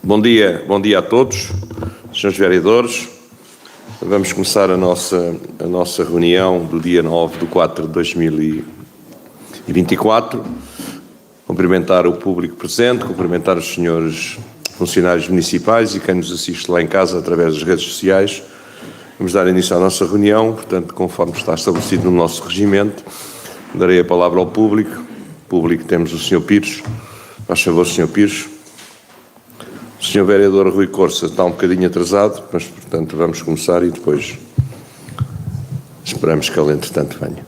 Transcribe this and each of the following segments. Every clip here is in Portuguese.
Bom dia a todos, senhores vereadores. Vamos começar a nossa reunião do dia 9 de 4 de 2024. Cumprimentar o público presente, cumprimentar os senhores funcionários municipais e quem nos assiste lá em casa através das redes sociais. Vamos dar início à nossa reunião, portanto, conforme está estabelecido no nosso regimento, darei a palavra ao público. Público temos o Sr. Pires. Faz favor, Sr. Pires. O Sr. Vereador Rui Corça está um bocadinho atrasado, mas, portanto, vamos começar e depois esperamos que ele, entretanto, venha.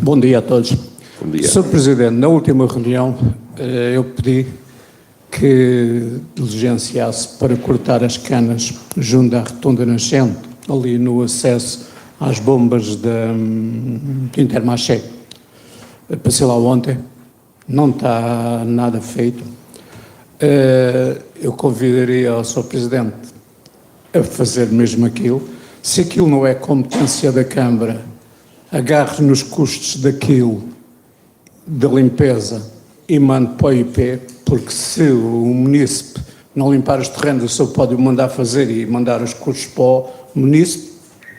Bom dia a todos. Bom dia. Sr. Presidente, na última reunião eu pedi que diligenciasse para cortar as canas junto à Rotunda Nascente, ali no acesso às bombas do Intermarché. Passei lá ontem, não está nada feito. Eu convidaria ao Sr. Presidente a fazer mesmo aquilo. Se aquilo não é competência da Câmara, agarre nos custos daquilo, da limpeza, e mande para o IP, porque se o munícipe não limpar os terrenos, o senhor pode mandar fazer e mandar os custos para o munícipe,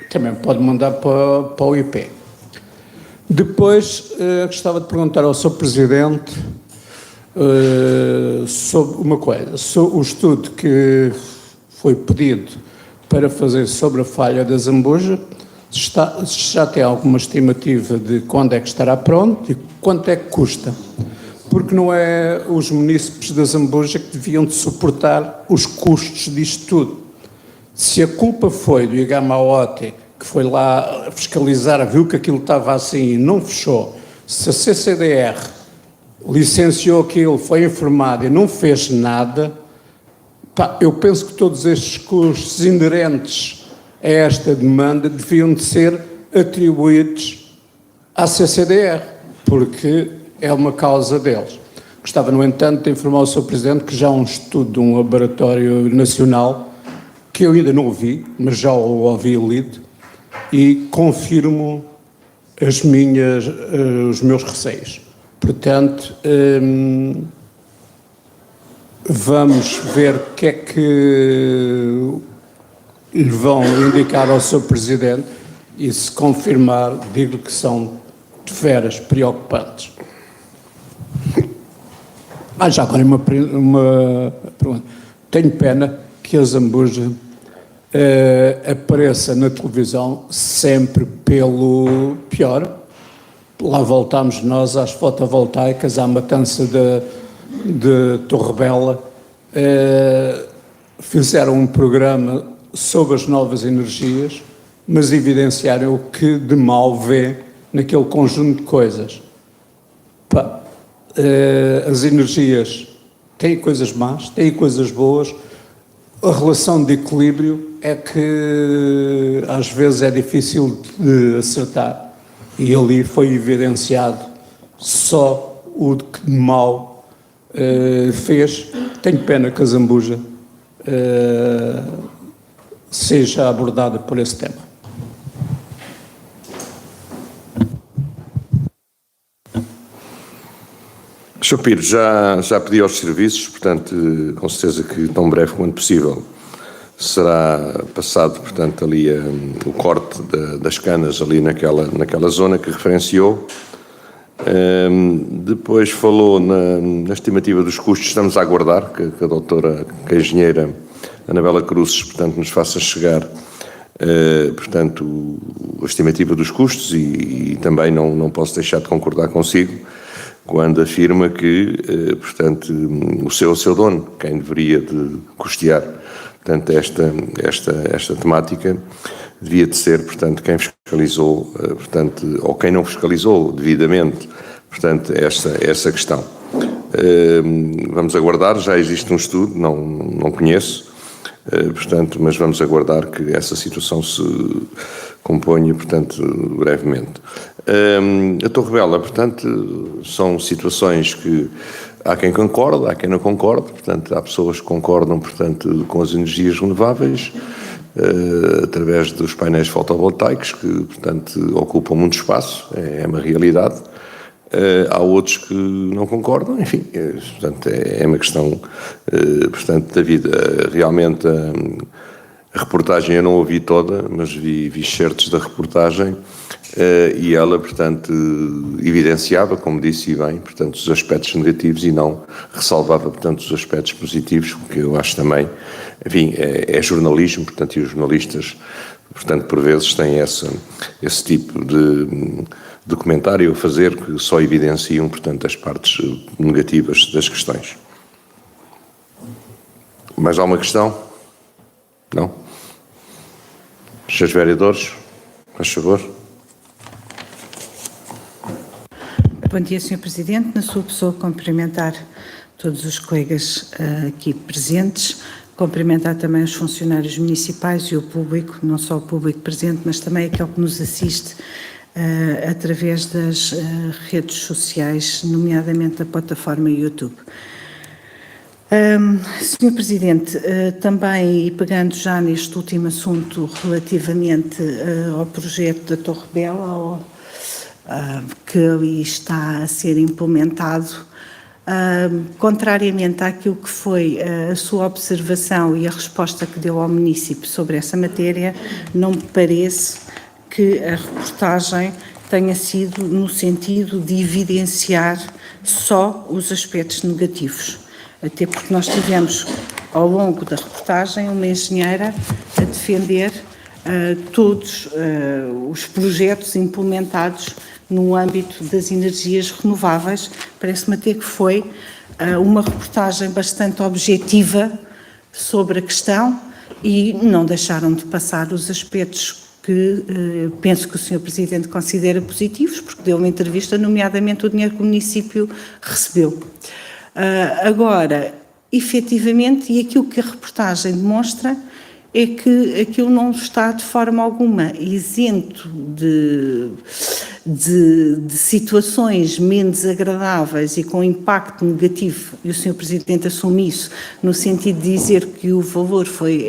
também pode mandar para o IP. Depois, gostava de perguntar ao Sr. Presidente sobre uma coisa, sobre o estudo que foi pedido para fazer sobre a falha da Zambuja, se já tem alguma estimativa de quando é que estará pronto e quanto é que custa, porque não é os munícipes da Zambuja que deviam de suportar os custos disto tudo. Se a culpa foi do Igamaote, que foi lá fiscalizar, viu que aquilo estava assim e não fechou, se a CCDR licenciou aquilo, foi informado e não fez nada, eu penso que todos estes custos inerentes a esta demanda deviam de ser atribuídos à CCDR, porque é uma causa deles. Gostava, no entanto, de informar o Sr. Presidente que já há um estudo de um laboratório nacional, que eu ainda não ouvi, mas já o ouvi lido, e confirmo os meus receios. Portanto, vamos ver o que é que lhe vão indicar ao Sr. Presidente e, se confirmar, digo que são de veras preocupantes. Já agora uma pergunta. Tenho pena que a Zambuja apareça na televisão sempre pelo pior. Lá voltámos nós às fotovoltaicas, à matança de Torrebela. Fizeram um programa sobre as novas energias, mas evidenciaram o que de mal vê naquele conjunto de coisas. As energias têm coisas más, têm coisas boas. A relação de equilíbrio é que às vezes é difícil de acertar. E ali foi evidenciado só o que de mal fez. Tenho pena que a Zambuja seja abordada por esse tema. Sr. Pires, já pedi aos serviços, portanto, com certeza que tão breve quanto possível será passado, portanto, ali o corte das canas ali naquela zona que referenciou. Depois falou na estimativa dos custos. Estamos a aguardar que a doutora, que a engenheira Anabela Cruzes, portanto, nos faça chegar, portanto, a estimativa dos custos e também não posso deixar de concordar consigo quando afirma que, portanto, o seu dono, quem deveria de custear, portanto, esta temática, devia de ser, portanto, quem fiscalizou, portanto, ou quem não fiscalizou devidamente, portanto, essa questão. Vamos aguardar, já existe um estudo, não conheço, portanto, mas vamos aguardar que essa situação se componha, portanto, brevemente. A Torrebela, portanto, são situações que há quem concorde, há quem não concorde, portanto, há pessoas que concordam, portanto, com as energias renováveis, através dos painéis fotovoltaicos, que, portanto, ocupam muito espaço, é uma realidade. há outros que não concordam, enfim, portanto, é uma questão, portanto, da vida. Realmente, a reportagem eu não ouvi toda, mas vi certos da reportagem, e ela, portanto, evidenciava, como disse e bem, portanto, os aspectos negativos e não ressalvava, portanto, os aspectos positivos, porque eu acho também, enfim, é jornalismo, portanto, e os jornalistas, portanto, por vezes têm esse tipo de comentário a fazer que só evidenciam, portanto, as partes negativas das questões. Mais alguma questão? Não? Senhores vereadores, faz favor. Bom dia, Sr. Presidente. Na sua pessoa, cumprimentar todos os colegas aqui presentes, cumprimentar também os funcionários municipais e o público, não só o público presente, mas também aquele que nos assiste através das redes sociais, nomeadamente da plataforma YouTube. Sr. Presidente, também, e pegando já neste último assunto relativamente ao projeto da Torre Bela, que ali está a ser implementado, contrariamente àquilo que foi a sua observação e a resposta que deu ao município sobre essa matéria, não me parece que a reportagem tenha sido no sentido de evidenciar só os aspectos negativos. Até porque nós tivemos, ao longo da reportagem, uma engenheira a defender todos os projetos implementados no âmbito das energias renováveis. Parece-me até que foi uma reportagem bastante objetiva sobre a questão e não deixaram de passar os aspectos que penso que o Sr. Presidente considera positivos, porque deu uma entrevista, nomeadamente o dinheiro que o município recebeu. Agora, efetivamente, e aquilo que a reportagem demonstra é que aquilo não está de forma alguma isento de situações menos agradáveis e com impacto negativo, e o Sr. Presidente assume isso, no sentido de dizer que o valor foi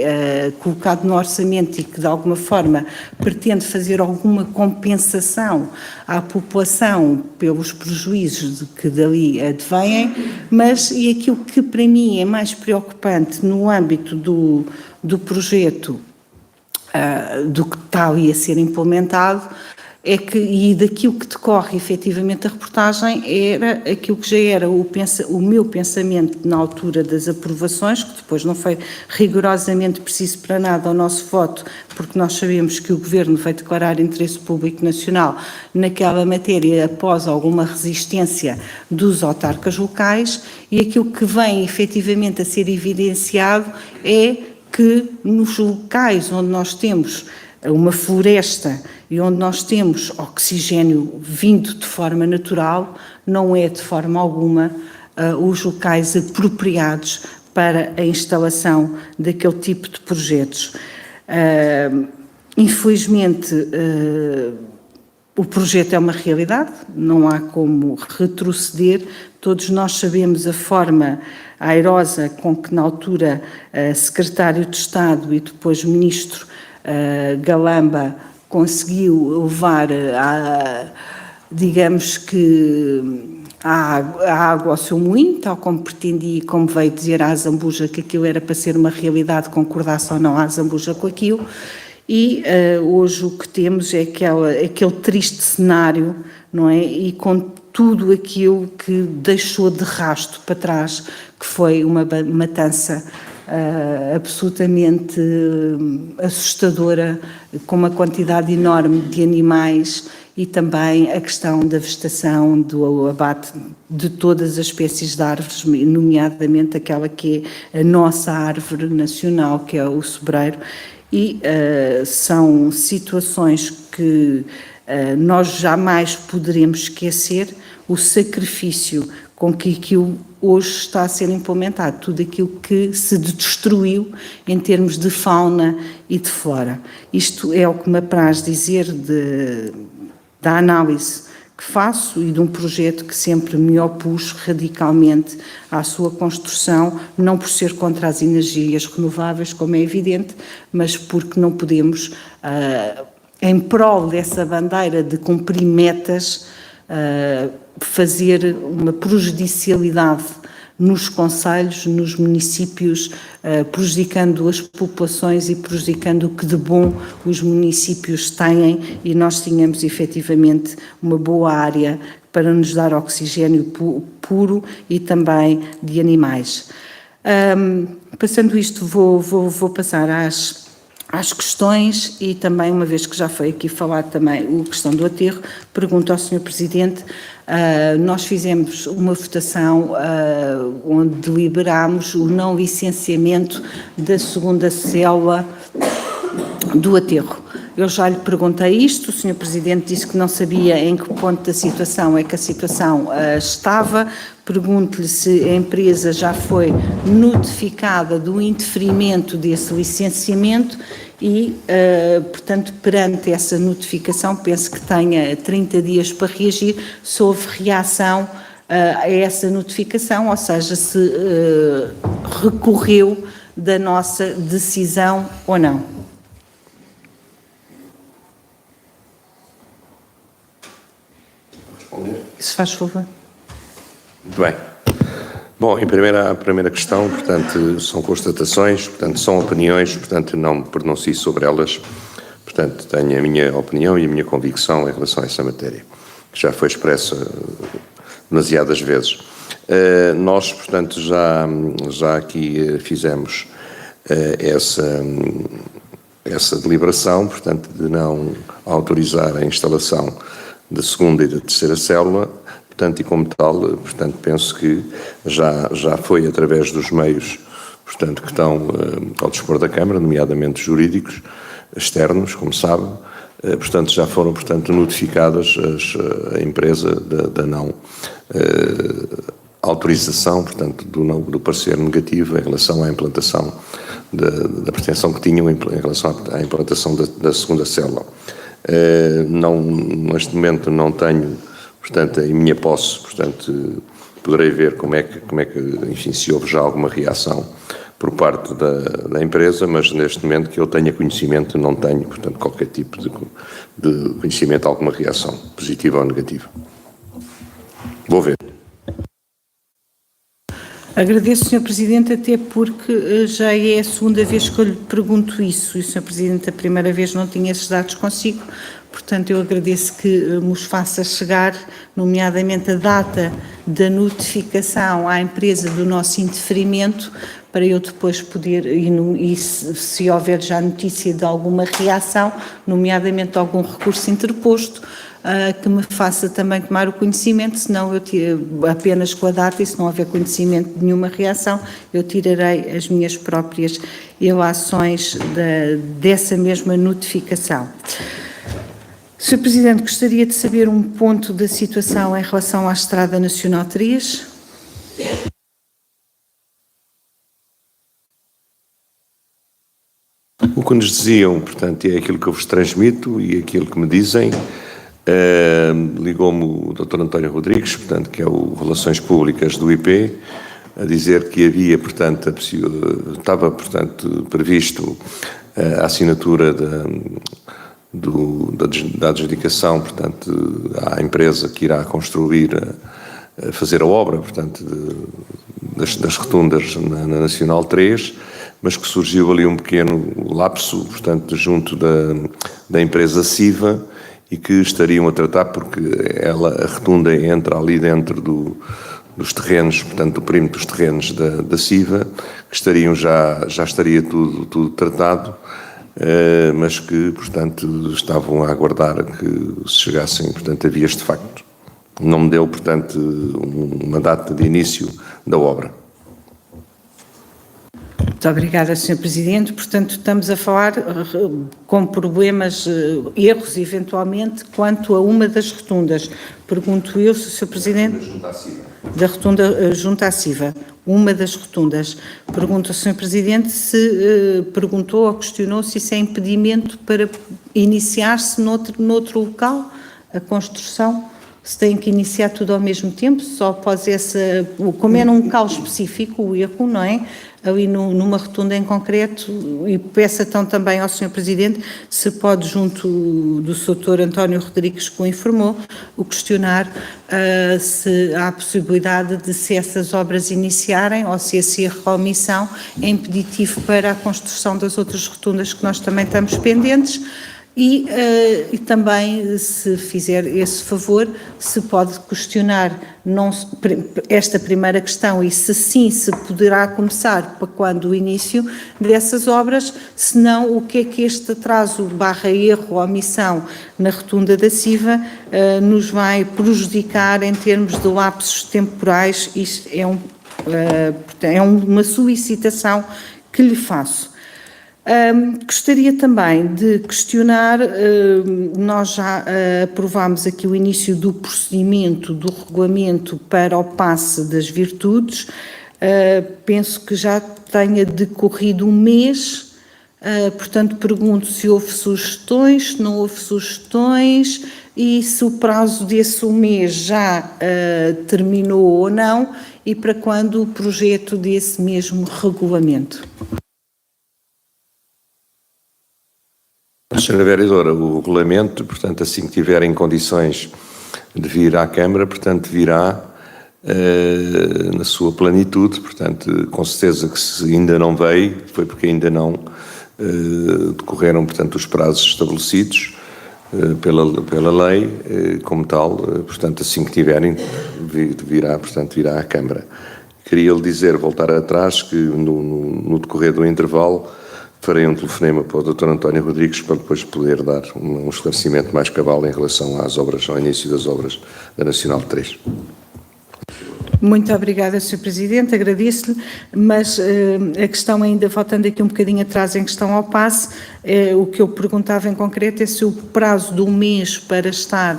colocado no orçamento e que de alguma forma pretende fazer alguma compensação à população pelos prejuízos que dali advêm, mas e aquilo que para mim é mais preocupante no âmbito do projeto do que está ali a ser implementado, é que, e daquilo que decorre efetivamente a reportagem, era aquilo que já era o meu pensamento na altura das aprovações, que depois não foi rigorosamente preciso para nada ao nosso voto, porque nós sabemos que o Governo veio declarar interesse público nacional naquela matéria após alguma resistência dos autarcas locais, e aquilo que vem efetivamente a ser evidenciado é que nos locais onde nós temos uma floresta e onde nós temos oxigênio vindo de forma natural, não é de forma alguma os locais apropriados para a instalação daquele tipo de projetos. Infelizmente, o projeto é uma realidade, não há como retroceder. Todos nós sabemos a forma airosa com que, na altura, secretário de Estado e depois ministro Galamba conseguiu levar digamos que a água ao seu moinho, tal como pretendia e como veio dizer à Zambuja que aquilo era para ser uma realidade, concordasse ou não a Zambuja com aquilo, e hoje o que temos é aquele triste cenário, não é? E com tudo aquilo que deixou de rasto para trás, que foi uma matança absolutamente assustadora, com uma quantidade enorme de animais, e também a questão da vegetação, do abate de todas as espécies de árvores, nomeadamente aquela que é a nossa árvore nacional, que é o sobreiro, e são situações que nós jamais poderemos esquecer, o sacrifício com que aquilo hoje está a ser implementado, tudo aquilo que se destruiu em termos de fauna e de flora. Isto é o que me apraz dizer da análise que faço e de um projeto que sempre me opus radicalmente à sua construção, não por ser contra as energias renováveis, como é evidente, mas porque não podemos, em prol dessa bandeira de cumprir metas, fazer uma prejudicialidade nos concelhos, nos municípios, prejudicando as populações e prejudicando o que de bom os municípios têm, e nós tínhamos efetivamente uma boa área para nos dar oxigênio puro e também de animais. Passando isto, vou passar às questões, e também, uma vez que já foi aqui falado também a questão do aterro, pergunto ao Sr. Presidente, nós fizemos uma votação onde deliberámos o não licenciamento da segunda célula do aterro. Eu já lhe perguntei isto, o Sr. Presidente disse que não sabia em que ponto da situação é que a situação estava. Pergunto-lhe se a empresa já foi notificada do indeferimento desse licenciamento e, portanto, perante essa notificação, penso que tenha 30 dias para reagir, se houve reação a essa notificação, ou seja, se recorreu da nossa decisão ou não. Se faz favor. Muito bem. Bom, a primeira questão, portanto, são constatações, portanto, são opiniões, portanto, não me pronuncio sobre elas, portanto, tenho a minha opinião e a minha convicção em relação a essa matéria, que já foi expressa demasiadas vezes. Nós, portanto, já aqui fizemos essa deliberação, portanto, de não autorizar a instalação da segunda e da terceira célula, portanto, e como tal, portanto, penso que já foi através dos meios, portanto, que estão ao dispor da Câmara, nomeadamente jurídicos, externos, como sabe, portanto, já foram, portanto, notificadas a empresa da não autorização, portanto, do parecer negativo em relação à implantação da pretensão que tinham em relação à implantação da segunda célula. Neste momento não tenho, portanto, em minha posse, portanto, poderei ver como é que, enfim, se houve já alguma reação por parte da empresa, mas neste momento que eu tenha conhecimento, não tenho, portanto, qualquer tipo de conhecimento, alguma reação, positiva ou negativa. Vou ver. Agradeço, Sr. Presidente, até porque já é a segunda vez que eu lhe pergunto isso, e o Sr. Presidente a primeira vez não tinha esses dados consigo, portanto eu agradeço que me os faça chegar, nomeadamente a data da notificação à empresa do nosso indeferimento, para eu depois poder, e se houver já notícia de alguma reação, nomeadamente de algum recurso interposto, que me faça também tomar o conhecimento, senão eu apenas com a data, e se não houver conhecimento de nenhuma reação, eu tirarei as minhas próprias ilações dessa mesma notificação. Sr. Presidente, gostaria de saber um ponto da situação em relação à Estrada Nacional 3. O que nos diziam, portanto, é aquilo que eu vos transmito e aquilo que me dizem. Ligou-me o Dr. António Rodrigues, portanto, que é o Relações Públicas do IP, a dizer que havia, portanto, estava, portanto, previsto a assinatura da adjudicação, portanto, à empresa que irá construir, fazer a obra, portanto, das rotundas na Nacional 3, mas que surgiu ali um pequeno lapso, portanto, junto da empresa CIVA, e que estariam a tratar, porque a rotunda entra ali dentro dos terrenos, portanto, do perímetro dos terrenos da CIVA, que já estaria tudo tratado, mas que, portanto, estavam a aguardar que se chegassem, portanto, a vias de facto. Não me deu, portanto, uma data de início da obra. Muito obrigada, Sr. Presidente. Portanto, estamos a falar com problemas, erros, eventualmente, quanto a uma das rotundas. Pergunto eu, Sr. Presidente... Da rotunda junto à CIVA, uma das rotundas. Pergunto ao Sr. Presidente se perguntou ou questionou se isso é impedimento para iniciar-se noutro local, a construção. se têm que iniciar tudo ao mesmo tempo, só após como é num local específico o erro, não é? Ali numa rotunda em concreto, e peço então também ao Sr. Presidente se pode, junto do Sr. António Rodrigues, que o informou, o questionar se há a possibilidade de, se essas obras iniciarem, ou se esse erro ou omissão é impeditivo para a construção das outras rotundas que nós também estamos pendentes. E também, se fizer esse favor, se pode questionar esta primeira questão e se sim, se poderá começar para quando o início dessas obras, se não, o que é que este atraso / erro ou omissão na rotunda da Siva nos vai prejudicar em termos de lapsos temporais. Isto é uma solicitação que lhe faço. Gostaria também de questionar, nós já aprovámos aqui o início do procedimento do regulamento para o passe das virtudes, penso que já tenha decorrido um mês, portanto pergunto se houve sugestões, se não houve sugestões e se o prazo desse mês já terminou ou não e para quando o projeto desse mesmo regulamento. Senhora Vereadora, o regulamento, portanto, assim que tiver em condições de vir à Câmara, portanto, virá na sua plenitude, portanto, com certeza que se ainda não veio, foi porque ainda não decorreram, portanto, os prazos estabelecidos pela lei, como tal, portanto, assim que tiverem, virá à Câmara. Queria lhe dizer, voltar atrás, que no decorrer do intervalo, farei um telefonema para o Dr. António Rodrigues para depois poder dar um esclarecimento mais cabal em relação às obras, ao início das obras da Nacional 3. Muito obrigada, Sr. Presidente, agradeço-lhe, mas a questão ainda, voltando aqui um bocadinho atrás em questão ao passe, o que eu perguntava em concreto é se o prazo de um mês para estar,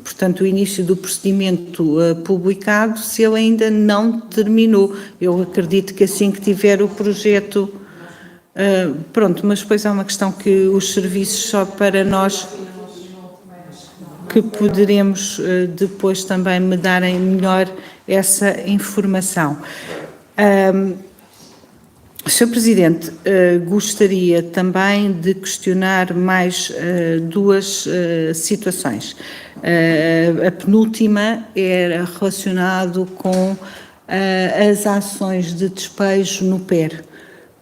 portanto, o início do procedimento publicado, se ele ainda não terminou. Eu acredito que assim que tiver o projeto... pronto, mas depois há uma questão que os serviços só para nós que poderemos depois também me darem melhor essa informação. Sr. Presidente, gostaria também de questionar mais duas situações. A penúltima era relacionado com as ações de despejo no PER,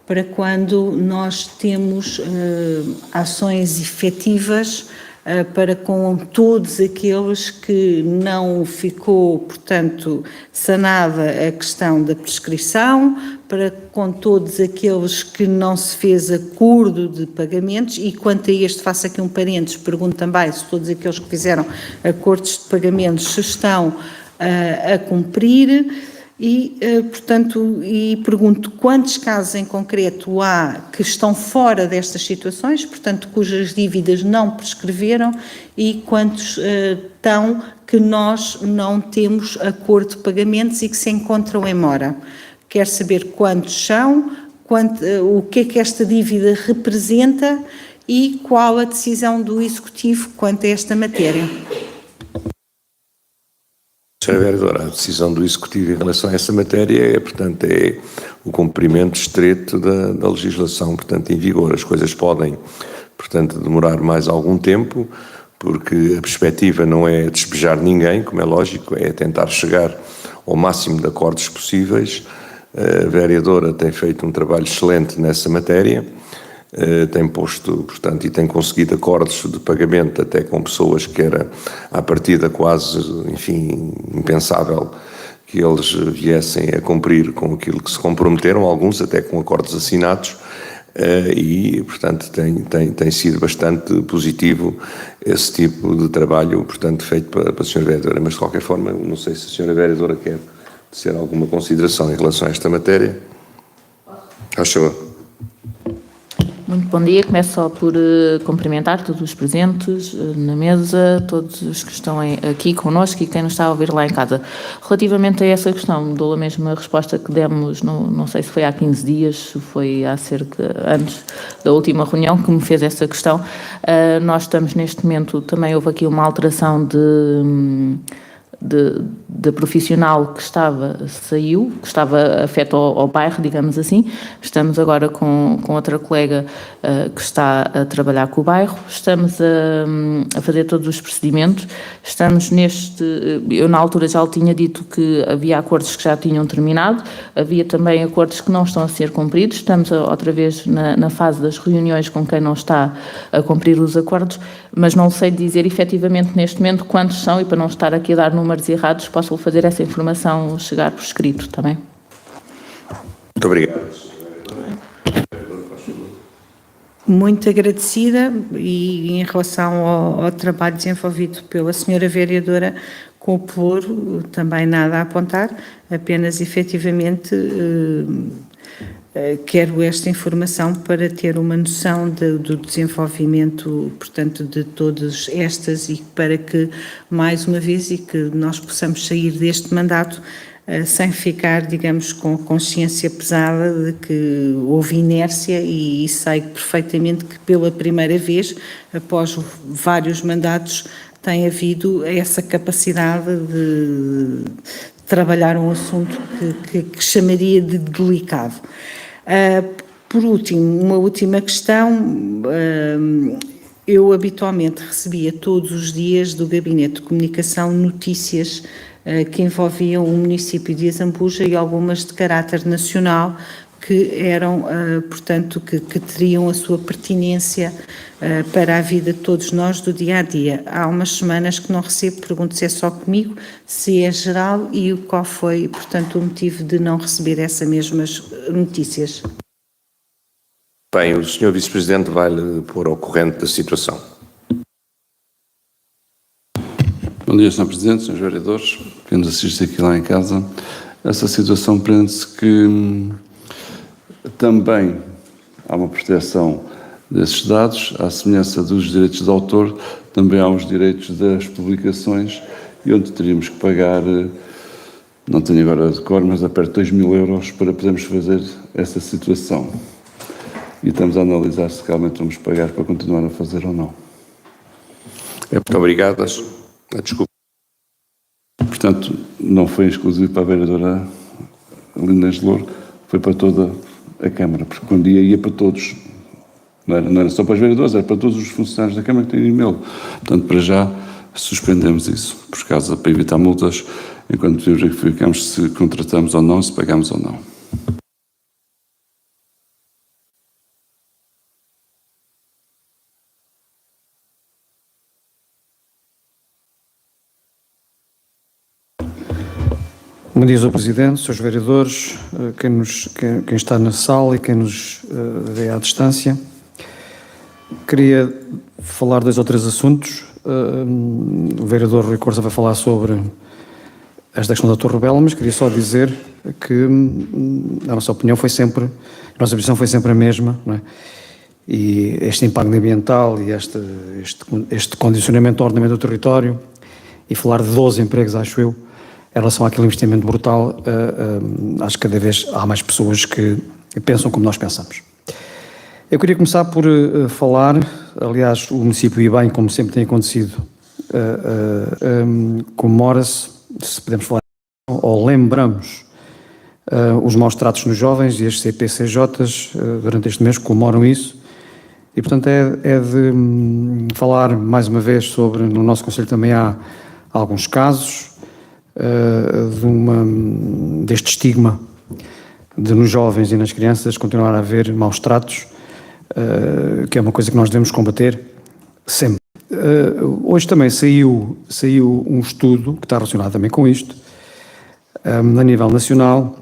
para quando nós temos ações efetivas para com todos aqueles que não ficou, portanto, sanada a questão da prescrição, para com todos aqueles que não se fez acordo de pagamentos e quanto a este, faço aqui um parênteses, pergunto também se todos aqueles que fizeram acordos de pagamentos se estão a cumprir. E, portanto, pergunto quantos casos em concreto há que estão fora destas situações, portanto, cujas dívidas não prescreveram e quantos estão que nós não temos acordo de pagamentos e que se encontram em mora. Quero saber quantos são, o que é que esta dívida representa e qual a decisão do Executivo quanto a esta matéria. Sra. Vereadora, a decisão do Executivo em relação a essa matéria portanto, é o cumprimento estreito da legislação, portanto, em vigor. As coisas podem, portanto, demorar mais algum tempo, porque a perspectiva não é despejar ninguém, como é lógico, é tentar chegar ao máximo de acordos possíveis. A vereadora tem feito um trabalho excelente nessa matéria, tem posto, portanto, e tem conseguido acordos de pagamento até com pessoas que era à partida quase, enfim, impensável que eles viessem a cumprir com aquilo que se comprometeram, alguns até com acordos assinados, e, portanto, tem sido bastante positivo esse tipo de trabalho, portanto, feito para a Sra. Vereadora. Mas, de qualquer forma, não sei se a Sra. Vereadora quer tecer alguma consideração em relação a esta matéria. Acho. Muito bom dia. Começo só por cumprimentar todos os presentes na mesa, todos os que estão aqui connosco e quem nos está a ouvir lá em casa. Relativamente a essa questão, dou a mesma resposta que demos, não sei se foi há 15 dias, se foi há cerca antes da última reunião que me fez essa questão. Nós estamos neste momento, também houve aqui uma alteração de profissional que saiu, que estava afeto ao bairro, digamos assim. Estamos agora com outra colega que está a trabalhar com o bairro, estamos a fazer todos os procedimentos, estamos eu na altura já lhe tinha dito que havia acordos que já tinham terminado, havia também acordos que não estão a ser cumpridos, estamos outra vez na fase das reuniões com quem não está a cumprir os acordos, mas não sei dizer efetivamente neste momento quantos são e para não estar aqui a dar números errados, posso fazer essa informação chegar por escrito, está bem? Muito obrigado. Muito agradecida e em relação ao trabalho desenvolvido pela senhora vereadora com o Pelouro, também nada a apontar, apenas efetivamente quero esta informação para ter uma noção do desenvolvimento, portanto, de todas estas e para que, mais uma vez, e que nós possamos sair deste mandato sem ficar, digamos, com consciência pesada de que houve inércia e sei perfeitamente que pela primeira vez, após vários mandatos, tem havido essa capacidade de trabalhar um assunto que chamaria de delicado. Por último, uma última questão, eu habitualmente recebia todos os dias do Gabinete de Comunicação notícias que envolviam o município de Azambuja e algumas de caráter nacional que eram, portanto, que teriam a sua pertinência para a vida de todos nós do dia a dia. Há umas semanas que não recebo, pergunto se é só comigo, se é geral e qual foi, portanto, o motivo de não receber essas mesmas notícias. Bem, o Sr. Vice-Presidente vai-lhe pôr ao corrente da situação. Bom dia, Sr. Presidente, Srs. Vereadores, quem nos assiste aqui lá em casa. Essa situação prende-se que também há uma proteção desses dados, à semelhança dos direitos de autor, também há os direitos das publicações, e onde teríamos que pagar, não tenho agora de cor, mas a perto de 2.000 euros para podermos fazer essa situação. E estamos a analisar se realmente vamos pagar para continuar a fazer ou não. Muito obrigado. Desculpe. Portanto, não foi exclusivo para a vereadora Linda Louro, foi para toda a Câmara, porque um dia ia para todos, não era só para os vereadores, era para todos os funcionários da Câmara que têm e-mail. Portanto, para já suspendemos isso, por causa para evitar multas, enquanto verificamos se contratamos ou não, se pagamos ou não. Bom dia, Sr. Presidente, Srs. Vereadores, quem está na sala e quem nos vê à distância. Queria falar de 2 ou 3 assuntos. O vereador Rui Corsa vai falar sobre esta questão da Torre Bela, mas queria só dizer que a nossa opinião foi sempre, a nossa posição foi sempre a mesma, não é? E este impacto ambiental e este condicionamento ao ordenamento do território e falar de 12 empregos, acho eu, em relação àquele investimento brutal, acho que cada vez há mais pessoas que pensam como nós pensamos. Eu queria começar por falar, aliás, o município, e bem, como sempre tem acontecido, comemora-se, se podemos falar, ou lembramos os maus tratos nos jovens e as CPCJs durante este mês comemoram isso. E, portanto, é de falar mais uma vez sobre, no nosso Conselho também há alguns casos, deste estigma de nos jovens e nas crianças continuar a haver maus tratos, que é uma coisa que nós devemos combater sempre. Hoje também saiu um estudo que está relacionado também com isto, a nível nacional,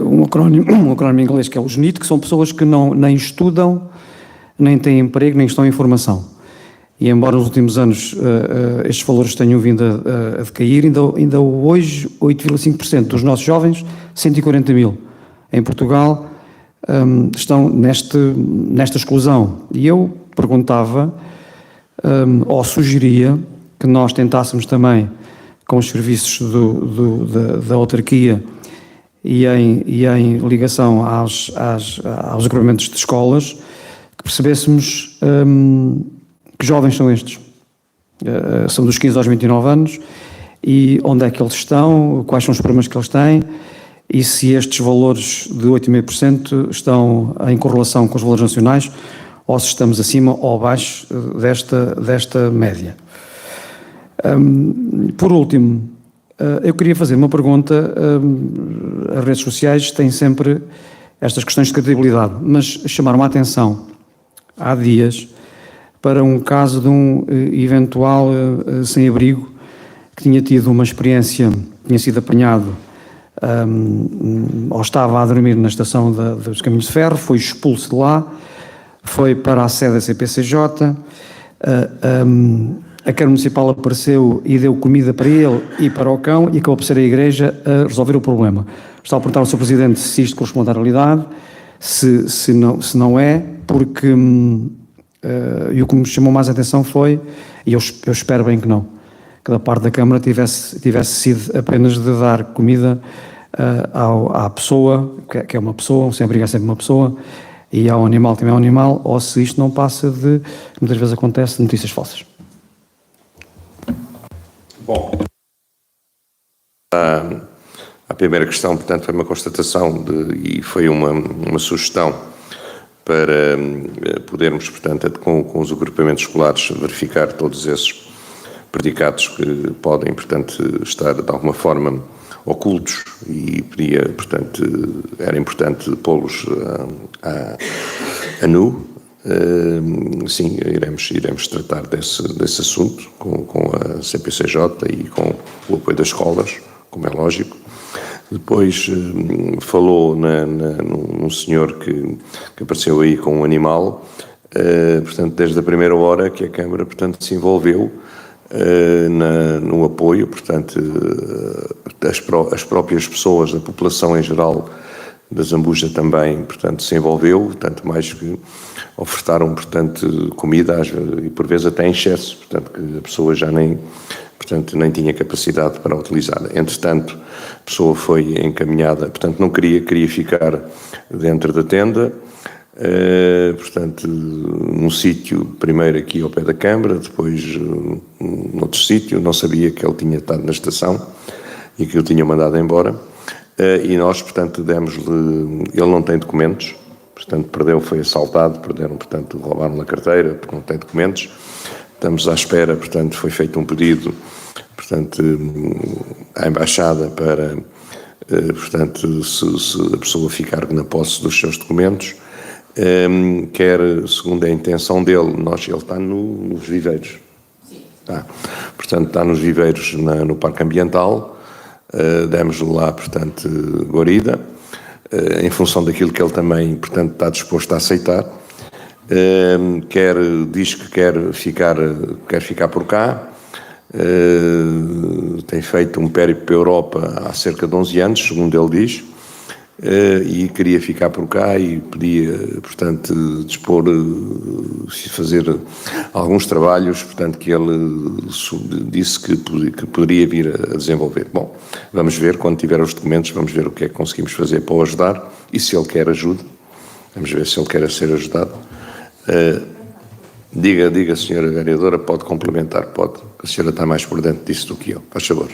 um acrónimo em inglês que é o SNIT, que são pessoas que nem estudam, nem têm emprego, nem estão em formação. E embora nos últimos anos estes valores tenham vindo a decair, ainda hoje 8,5% dos nossos jovens, 140 mil. Em Portugal, estão nesta exclusão. E eu perguntava, ou sugeria, que nós tentássemos também, com os serviços da autarquia e em ligação aos agrupamentos de escolas, que percebêssemos que jovens são estes. São dos 15 aos 29 anos, e onde é que eles estão, quais são os problemas que eles têm, e se estes valores de 8,5% estão em correlação com os valores nacionais, ou se estamos acima ou abaixo desta média. Por último, eu queria fazer uma pergunta. As redes sociais têm sempre estas questões de credibilidade, mas chamaram a atenção há dias para um caso de um eventual sem-abrigo que tinha tido uma experiência, tinha sido apanhado ou estava a dormir na estação dos Caminhos de Ferro, foi expulso de lá, foi para a sede da CPCJ, a Câmara Municipal apareceu e deu comida para ele e para o cão, e acabou por ser a Igreja a resolver o problema. Estava a perguntar ao Sr. Presidente se isto corresponde à realidade, se não é, porque e o que me chamou mais a atenção foi, e eu espero bem que não, que da parte da Câmara tivesse sido apenas de dar comida à pessoa, que é uma pessoa, um sem-abrigo é sempre uma pessoa, e ao animal também é um animal, ou se isto não passa de, muitas vezes acontece, notícias falsas. Bom, a primeira questão, portanto, foi uma constatação e foi uma sugestão para podermos, portanto, com os agrupamentos escolares, verificar todos esses predicados que podem, portanto, estar de alguma forma ocultos, e era importante pô-los a nu. Sim, iremos tratar desse assunto com a CPCJ e com o apoio das escolas, como é lógico. Depois falou num senhor que apareceu aí com um animal, portanto, desde a primeira hora que a Câmara, portanto, se envolveu no apoio, portanto, as próprias pessoas, a população em geral da Zambuja também, portanto, se envolveu, tanto mais que ofertaram, portanto, comida, e por vezes até em excesso, portanto, que a pessoa já nem tinha capacidade para utilizar. Entretanto, a pessoa foi encaminhada, portanto, não queria ficar dentro da tenda, portanto, num sítio, primeiro aqui ao pé da Câmara, depois noutro sítio, não sabia que ele tinha estado na estação e que eu tinha mandado embora, e nós, portanto, demos-lhe, ele não tem documentos, portanto, foi assaltado, roubaram-lhe a carteira, porque não tem documentos. Estamos à espera, portanto, foi feito um pedido, portanto, à Embaixada para, portanto, se a pessoa ficar na posse dos seus documentos, quer, segundo a intenção dele, ele está nos viveiros. Sim. Portanto, está nos viveiros no Parque Ambiental, demos-lhe lá, portanto, guarida, em função daquilo que ele também, portanto, está disposto a aceitar. Diz que quer ficar por cá, tem feito um périplo para a Europa há cerca de 11 anos, segundo ele diz, e queria ficar por cá e podia, portanto, fazer alguns trabalhos, portanto, que ele disse que poderia vir a desenvolver. Bom, vamos ver, quando tiver os documentos, vamos ver o que é que conseguimos fazer para o ajudar, e se ele quer ajuda, vamos ver se ele quer ser ajudado. Diga, senhora vereadora, pode complementar, pode. A senhora está mais por dentro disso do que eu. Faz favor.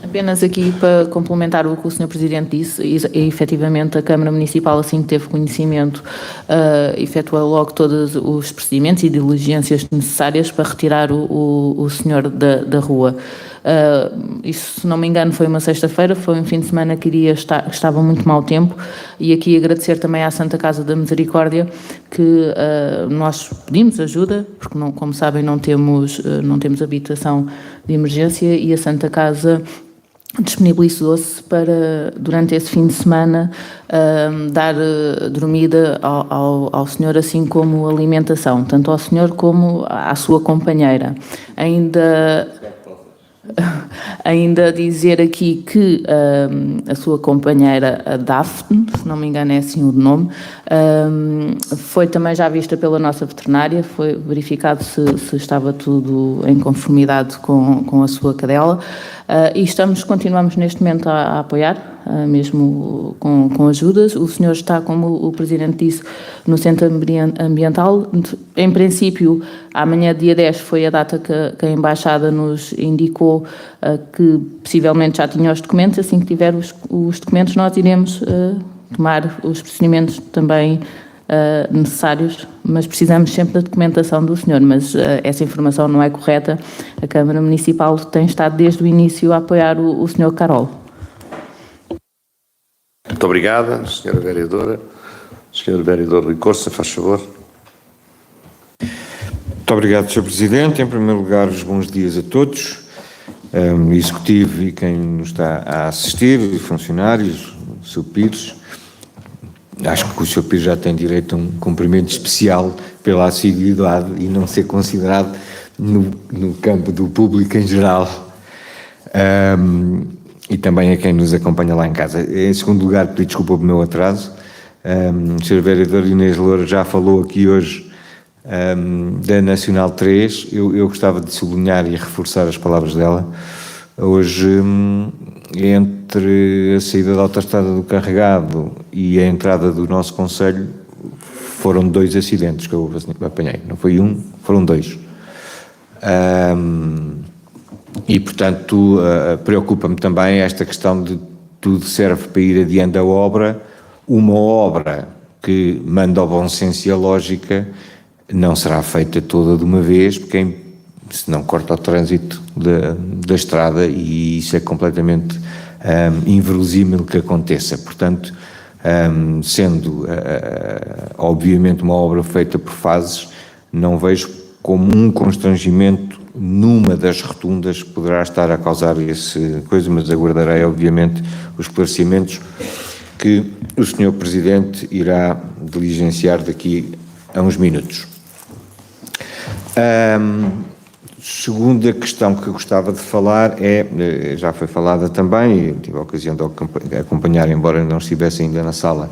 Apenas aqui para complementar o que o Sr. Presidente disse, e efetivamente a Câmara Municipal, assim que teve conhecimento, efetuou logo todos os procedimentos e diligências necessárias para retirar o senhor da rua. Isso, se não me engano, foi uma sexta-feira, foi um fim de semana que estava muito mau tempo, e aqui agradecer também à Santa Casa da Misericórdia, que nós pedimos ajuda, porque, como sabem, não temos habitação de emergência, e a Santa Casa disponibilizou-se para, durante esse fim de semana, dar dormida ao senhor, assim como alimentação, tanto ao senhor como à sua companheira. Ainda dizer aqui que a sua companheira, a Daphne, se não me engano é assim o nome, foi também já vista pela nossa veterinária, foi verificado se estava tudo em conformidade com a sua cadela, e continuamos neste momento a apoiar, mesmo com ajudas. O senhor está, como o Presidente disse, no Centro Ambiental. Em princípio, amanhã, dia 10, foi a data que a Embaixada nos indicou que possivelmente já tinha os documentos. Assim que tiver os documentos, nós iremos tomar os procedimentos também necessários, mas precisamos sempre da documentação do senhor, mas essa informação não é correta. A Câmara Municipal tem estado desde o início a apoiar o senhor Carol. Muito obrigada, Sra. Vereadora. Sr. Vereador Rui Costa, faz favor. Muito obrigado, Sr. Presidente. Em primeiro lugar, os bons dias a todos, Executivo e quem nos está a assistir, funcionários, o Sr. Pires. Acho que o Sr. Pires já tem direito a um cumprimento especial pela assiduidade e não ser considerado no campo do público em geral. E também a quem nos acompanha lá em casa. Em segundo lugar, pedir desculpa pelo meu atraso. O Sr. Vereador Inês Loura já falou aqui hoje da Nacional 3. Eu gostava de sublinhar e reforçar as palavras dela. Hoje, entre a saída da autoestrada do Carregado e a entrada do nosso concelho, foram 2 acidentes que eu apanhei. Não foi um, foram 2. E, portanto, preocupa-me também esta questão de tudo serve para ir adiante a obra. Uma obra que manda ao bom senso e a lógica não será feita toda de uma vez, porque senão corta o trânsito da estrada e isso é completamente inverosímil que aconteça. Portanto, sendo obviamente uma obra feita por fases, não vejo como um constrangimento numa das rotundas poderá estar a causar esse coisa, mas aguardarei obviamente os esclarecimentos que o Sr. Presidente irá diligenciar daqui a uns minutos. Segunda questão que eu gostava de falar já foi falada também, e tive a ocasião de acompanhar, embora não estivesse ainda na sala,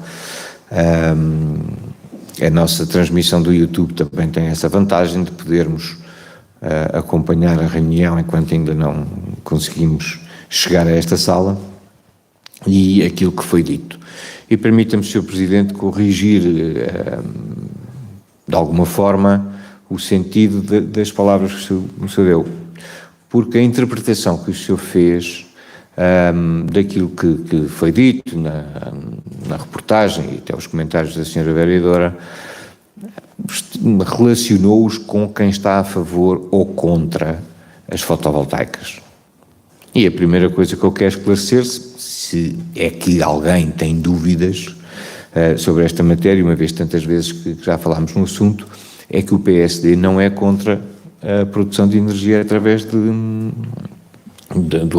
a nossa transmissão do YouTube também tem essa vantagem de podermos acompanhar a reunião enquanto ainda não conseguimos chegar a esta sala e aquilo que foi dito. E permita-me, Sr. Presidente, corrigir de alguma forma o sentido das palavras que o senhor deu, porque a interpretação que o senhor fez daquilo que foi dito na reportagem e até os comentários da senhora vereadora relacionou-os com quem está a favor ou contra as fotovoltaicas. E a primeira coisa que eu quero esclarecer, se é que alguém tem dúvidas sobre esta matéria, uma vez tantas vezes que já falámos no assunto, é que o PSD não é contra a produção de energia através do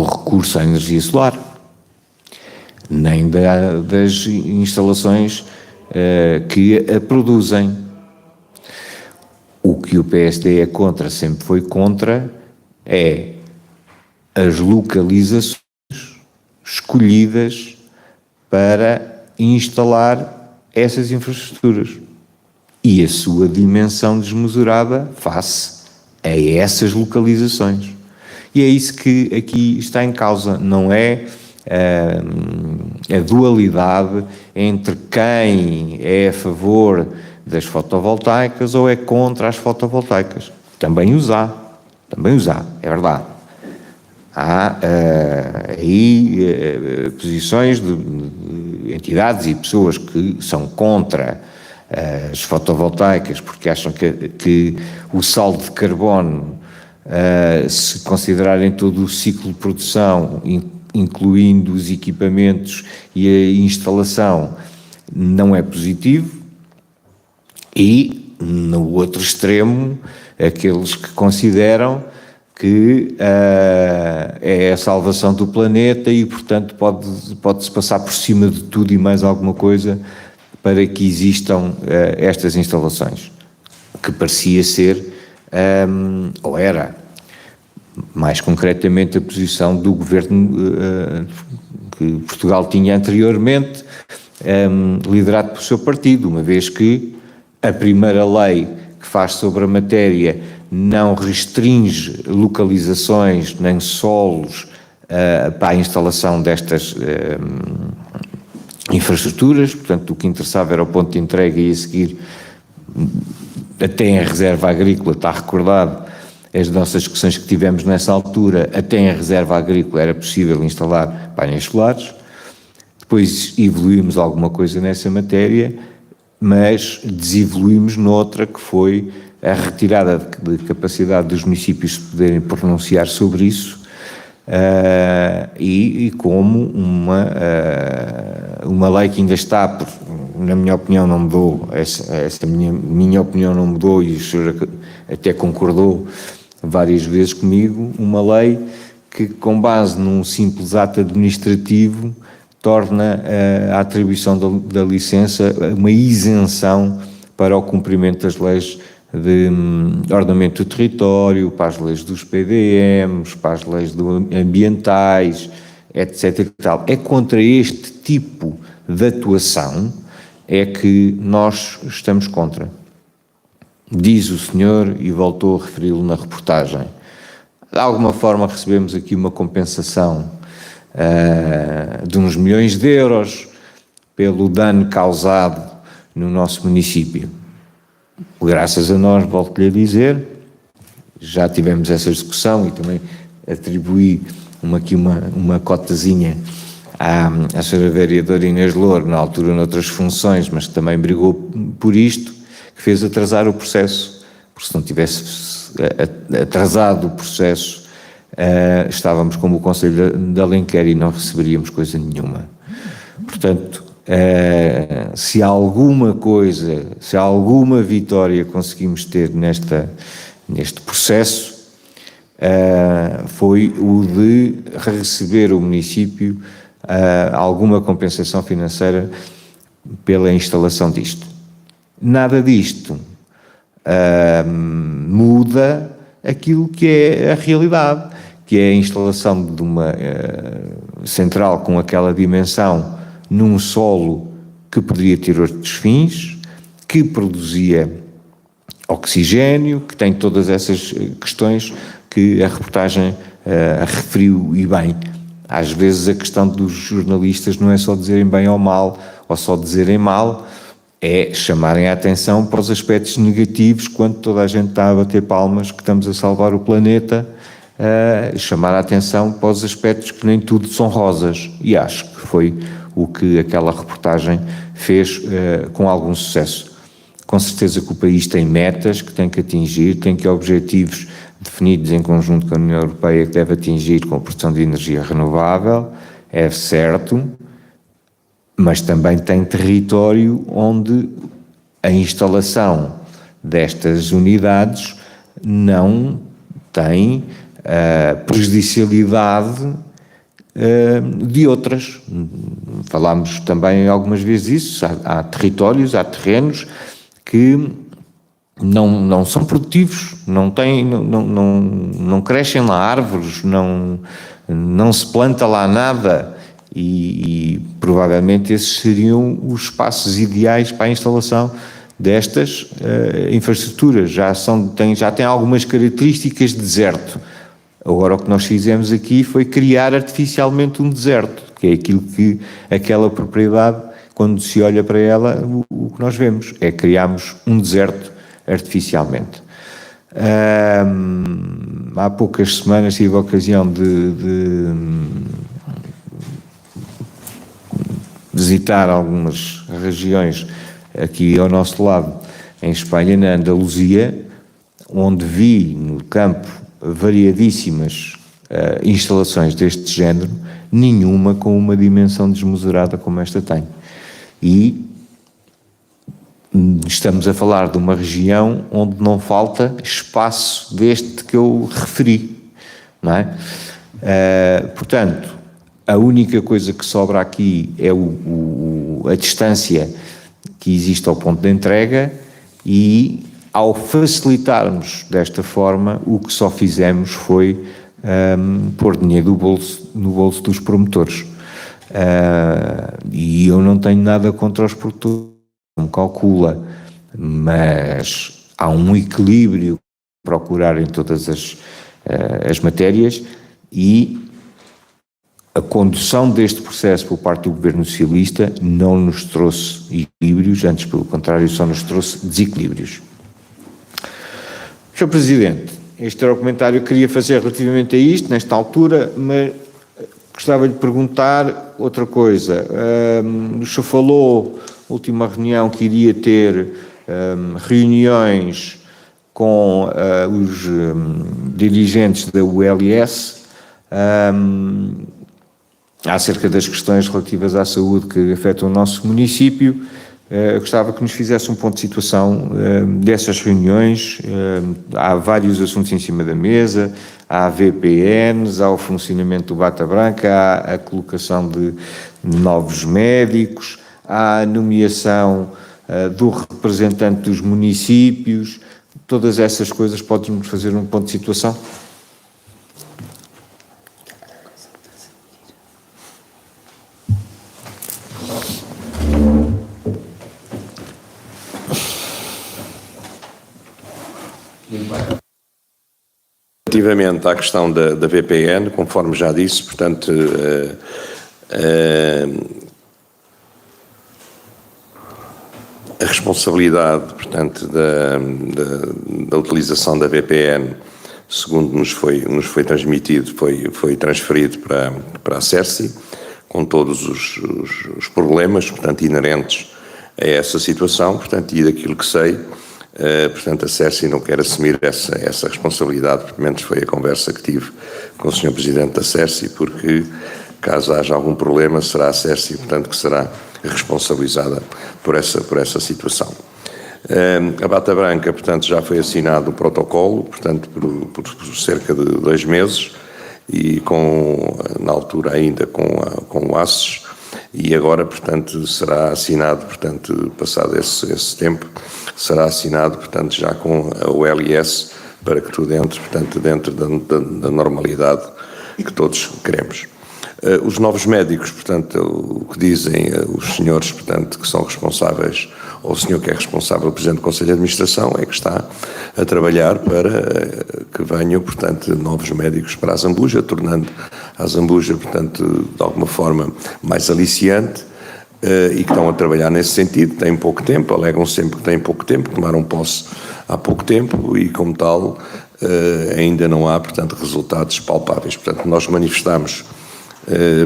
recurso à energia solar, nem das instalações que a produzem. O que o PSD é contra, sempre foi contra, é as localizações escolhidas para instalar essas infraestruturas e a sua dimensão desmesurada face a essas localizações. E é isso que aqui está em causa, não é a dualidade entre quem é a favor das fotovoltaicas ou é contra as fotovoltaicas. Também os há, é verdade. Há aí posições de entidades e pessoas que são contra as fotovoltaicas porque acham que o saldo de carbono, se considerarem todo o ciclo de produção, incluindo os equipamentos e a instalação, não é positivo. E, no outro extremo, aqueles que consideram que é a salvação do planeta e, portanto, pode-se passar por cima de tudo e mais alguma coisa para que existam estas instalações, que parecia ser, ou era, mais concretamente a posição do governo que Portugal tinha anteriormente, liderado pelo seu partido, uma vez que a primeira lei que faz sobre a matéria não restringe localizações nem solos para a instalação destas infraestruturas, portanto o que interessava era o ponto de entrega e a seguir até em reserva agrícola, está recordado as nossas discussões que tivemos nessa altura, até em reserva agrícola era possível instalar painéis solares. Depois evoluímos alguma coisa nessa matéria, mas desevoluímos noutra que foi a retirada de capacidade dos municípios de poderem pronunciar sobre isso, e como uma lei que ainda está, na minha opinião não mudou, essa minha opinião não mudou, e o senhor até concordou várias vezes comigo, uma lei que, com base num simples ato administrativo, torna a atribuição da licença uma isenção para o cumprimento das leis de ordenamento do território, para as leis dos PDMs, para as leis ambientais, etc. E tal. É contra este tipo de atuação é que nós estamos contra. Diz o senhor, e voltou a referi-lo na reportagem, de alguma forma recebemos aqui uma compensação de uns milhões de euros pelo dano causado no nosso município. Graças a nós, volto-lhe a dizer, já tivemos essa discussão e também atribuí aqui uma cotazinha à senhora vereadora Inês Louro, na altura noutras funções, mas que também brigou por isto, que fez atrasar o processo, porque se não tivesse atrasado o processo, estávamos como o Conselho de Alenquer e não receberíamos coisa nenhuma. Portanto, se há alguma coisa, se há alguma vitória conseguimos ter neste processo, foi o de receber o município alguma compensação financeira pela instalação disto. Nada disto muda aquilo que é a realidade, que é a instalação de uma central com aquela dimensão num solo que poderia ter outros fins, que produzia oxigênio, que tem todas essas questões que a reportagem referiu e bem. Às vezes a questão dos jornalistas não é só dizerem bem ou mal, ou só dizerem mal, é chamarem a atenção para os aspectos negativos, quando toda a gente está a bater palmas que estamos a salvar o planeta, chamar a atenção para os aspectos que nem tudo são rosas, e acho que foi o que aquela reportagem fez com algum sucesso. Com certeza que o país tem metas que tem que atingir, tem que objetivos definidos em conjunto com a União Europeia que deve atingir com a produção de energia renovável, é certo, mas também tem território onde a instalação destas unidades não tem prejudicialidade de outras. Falámos também algumas vezes isso, há territórios, há terrenos que não são produtivos, não crescem lá árvores, não se planta lá nada, e provavelmente esses seriam os espaços ideais para a instalação destas infraestruturas. Já têm algumas características de deserto. Agora o que nós fizemos aqui foi criar artificialmente um deserto, que é aquilo que aquela propriedade, quando se olha para ela, o que nós vemos é criarmos um deserto artificialmente. Há poucas semanas tive a ocasião de visitar algumas regiões aqui ao nosso lado, em Espanha, na Andaluzia, onde vi no campo variadíssimas instalações deste género, nenhuma com uma dimensão desmesurada como esta tem. E estamos a falar de uma região onde não falta espaço deste que eu referi, não é? Portanto, a única coisa que sobra aqui é a distância que existe ao ponto de entrega, e ao facilitarmos desta forma, o que só fizemos foi pôr dinheiro no bolso dos promotores. E eu não tenho nada contra os promotores, não calcula, mas há um equilíbrio procurar em todas as matérias, e a condução deste processo por parte do Governo Socialista não nos trouxe equilíbrios, antes pelo contrário, só nos trouxe desequilíbrios. Sr. Presidente, este era o comentário que queria fazer relativamente a isto, nesta altura, mas gostava de perguntar outra coisa. O senhor falou, na última reunião, que iria ter reuniões com os dirigentes da ULS, acerca das questões relativas à saúde que afetam o nosso município. Eu gostava que nos fizesse um ponto de situação dessas reuniões. Há vários assuntos em cima da mesa, há VPNs, há o funcionamento do Bata Branca, há a colocação de novos médicos, há a nomeação do representante dos municípios. Todas essas coisas, podem-nos fazer um ponto de situação? Relativamente à questão da VPN, conforme já disse, portanto, a responsabilidade, portanto, da utilização da VPN, segundo nos foi transmitido, foi transferido para a CERSI, com todos os problemas, portanto, inerentes a essa situação, portanto, e daquilo que sei, portanto, a CERSI não quer assumir essa responsabilidade, pelo menos foi a conversa que tive com o Sr. Presidente da CERSI, porque caso haja algum problema, será a CERSI, portanto, que será responsabilizada por essa situação. A Bata Branca, portanto, já foi assinado o protocolo, portanto, por cerca de 2 meses, e na altura ainda com o ACES, e agora, portanto, será assinado, portanto, passado esse tempo, será assinado, portanto, já com a OLS, para que tudo entre, portanto, dentro da normalidade que todos queremos. Os novos médicos, portanto, o que dizem os senhores, portanto, que são responsáveis, ou o senhor que é responsável, o Presidente do Conselho de Administração, é que está a trabalhar para que venham, portanto, novos médicos para a Zambuja, tornando a Zambuja, portanto, de alguma forma mais aliciante, e que estão a trabalhar nesse sentido. Têm pouco tempo, alegam sempre que têm pouco tempo, tomaram posse há pouco tempo e, como tal, ainda não há, portanto, resultados palpáveis. Portanto, nós manifestamos,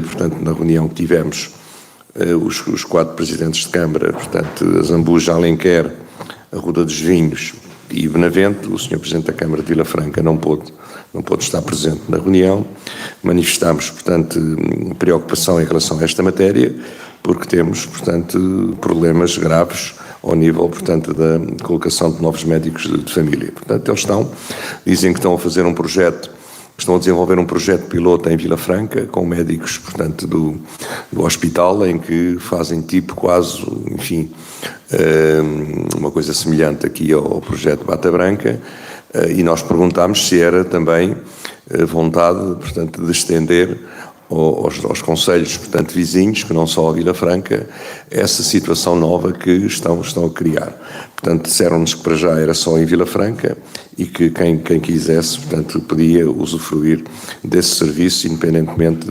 portanto, na reunião que tivemos, os 4 presidentes de Câmara, portanto, a Zambuja, Alenquer, a Ruda dos Vinhos e Benavente. O Sr. Presidente da Câmara de Vila Franca não pôde estar presente na reunião. Manifestámos, portanto, preocupação em relação a esta matéria, porque temos, portanto, problemas graves ao nível, portanto, da colocação de novos médicos de família. Portanto, eles dizem que estão a fazer um projeto, estão a desenvolver um projeto piloto em Vila Franca, com médicos, portanto, do hospital, em que fazem tipo quase, enfim, uma coisa semelhante aqui ao projeto Bata Branca, e nós perguntámos se era também vontade, portanto, de estender aos concelhos, portanto, vizinhos, que não só a Vila Franca, essa situação nova que estão a criar. Portanto, disseram-nos que para já era só em Vila Franca e que quem quisesse, portanto, podia usufruir desse serviço, independentemente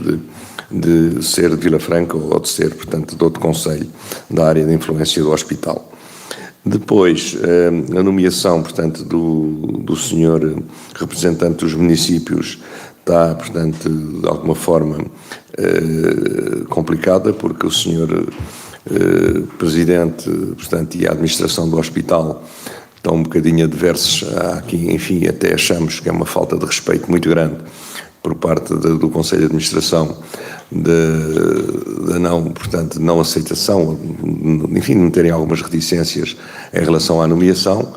de ser de Vila Franca ou de ser, portanto, de outro concelho da área de influência do hospital. Depois, a nomeação, portanto, do senhor representante dos municípios está, portanto, de alguma forma complicada, porque o senhor presidente, portanto, e a administração do hospital estão um bocadinho adversos aqui, enfim, até achamos que é uma falta de respeito muito grande por parte do Conselho de Administração da não aceitação, enfim, não terem algumas reticências em relação à nomeação.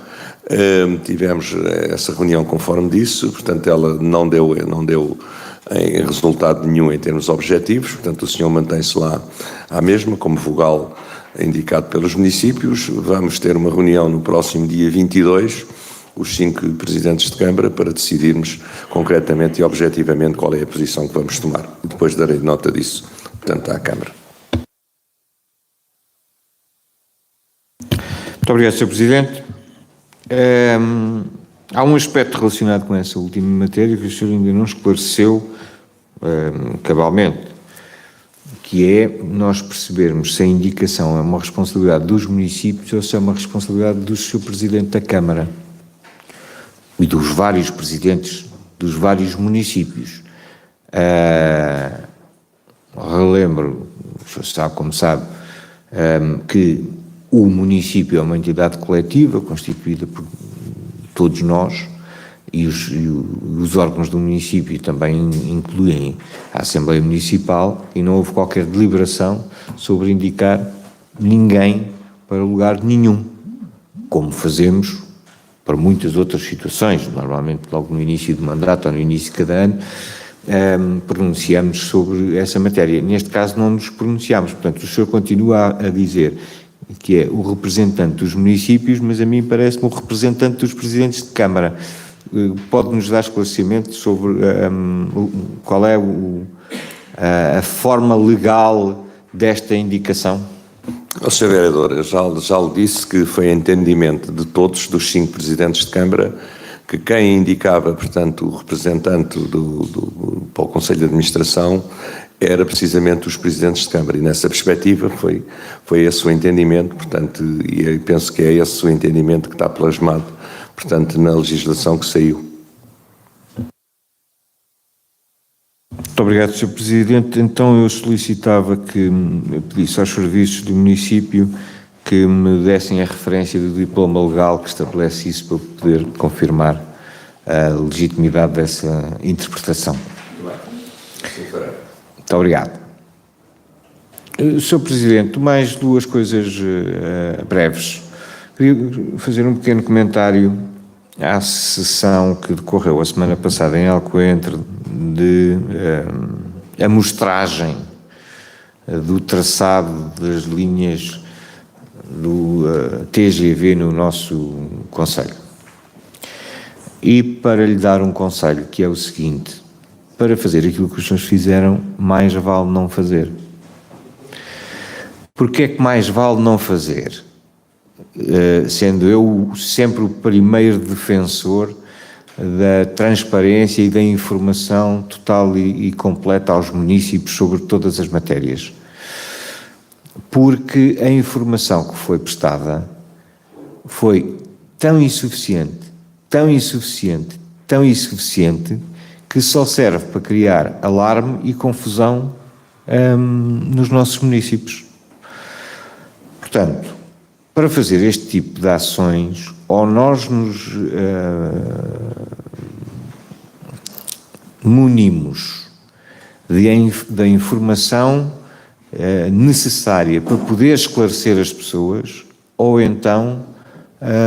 Tivemos essa reunião conforme disse, portanto ela não deu em resultado nenhum em termos objetivos, portanto o senhor mantém-se lá à mesma, como vogal indicado pelos municípios. Vamos ter uma reunião no próximo dia 22, os 5 presidentes de Câmara para decidirmos concretamente e objetivamente qual é a posição que vamos tomar. E depois darei nota disso, portanto, à Câmara. Muito obrigado, Sr. Presidente. Há um aspecto relacionado com essa última matéria que o senhor ainda não esclareceu cabalmente, que é nós percebermos se a indicação é uma responsabilidade dos municípios ou se é uma responsabilidade do Sr. Presidente da Câmara e dos vários presidentes dos vários municípios. Relembro, o senhor sabe, como sabe, que o município é uma entidade coletiva constituída por todos nós e os órgãos do município também incluem a Assembleia Municipal e não houve qualquer deliberação sobre indicar ninguém para lugar nenhum, como fazemos para muitas outras situações, normalmente logo no início do mandato ou no início de cada ano, pronunciamos sobre essa matéria. Neste caso não nos pronunciamos, portanto o senhor continua a dizer que é o representante dos municípios, mas a mim parece-me o representante dos presidentes de Câmara. Pode-nos dar esclarecimento sobre qual é a forma legal desta indicação? Sr. Vereador, eu já lhe disse que foi entendimento de todos, dos 5 presidentes de Câmara, que quem indicava, portanto, o representante para o Conselho de Administração era precisamente os presidentes de Câmara, e nessa perspectiva foi esse o entendimento, portanto, e eu penso que é esse o entendimento que está plasmado, portanto, na legislação que saiu. Muito obrigado, Sr. Presidente. Então eu solicitava que pedisse aos serviços do município que me dessem a referência do diploma legal que estabelece isso para poder confirmar a legitimidade dessa interpretação. Muito obrigado. Sr. Presidente, mais 2 coisas breves. Queria fazer um pequeno comentário à sessão que decorreu a semana passada em Alcoentre de amostragem do traçado das linhas do TGV no nosso concelho. E para lhe dar um conselho, que é o seguinte: para fazer aquilo que os senhores fizeram, mais vale não fazer. Porquê é que mais vale não fazer? Sendo eu sempre o primeiro defensor da transparência e da informação total e completa aos municípios sobre todas as matérias. Porque a informação que foi prestada foi tão insuficiente, que só serve para criar alarme e confusão nos nossos municípios. Portanto, para fazer este tipo de ações, ou nós nos munimos da informação necessária para poder esclarecer as pessoas, ou então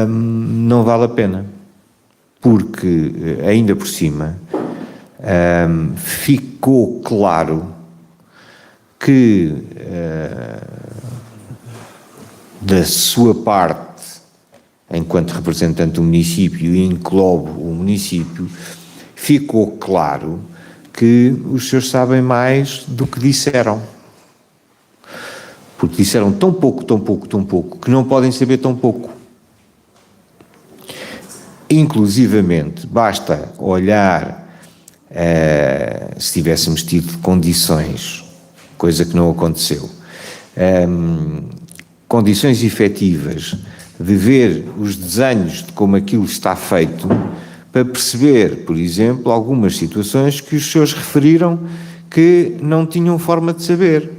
não vale a pena. Porque, ainda por cima, ficou claro que da sua parte, enquanto representante do município, e englobo o município, ficou claro que os senhores sabem mais do que disseram. Porque disseram tão pouco, que não podem saber tão pouco. Inclusivamente, basta olhar, se tivéssemos tido condições, coisa que não aconteceu, condições efetivas de ver os desenhos de como aquilo está feito, para perceber, por exemplo, algumas situações que os senhores referiram que não tinham forma de saber.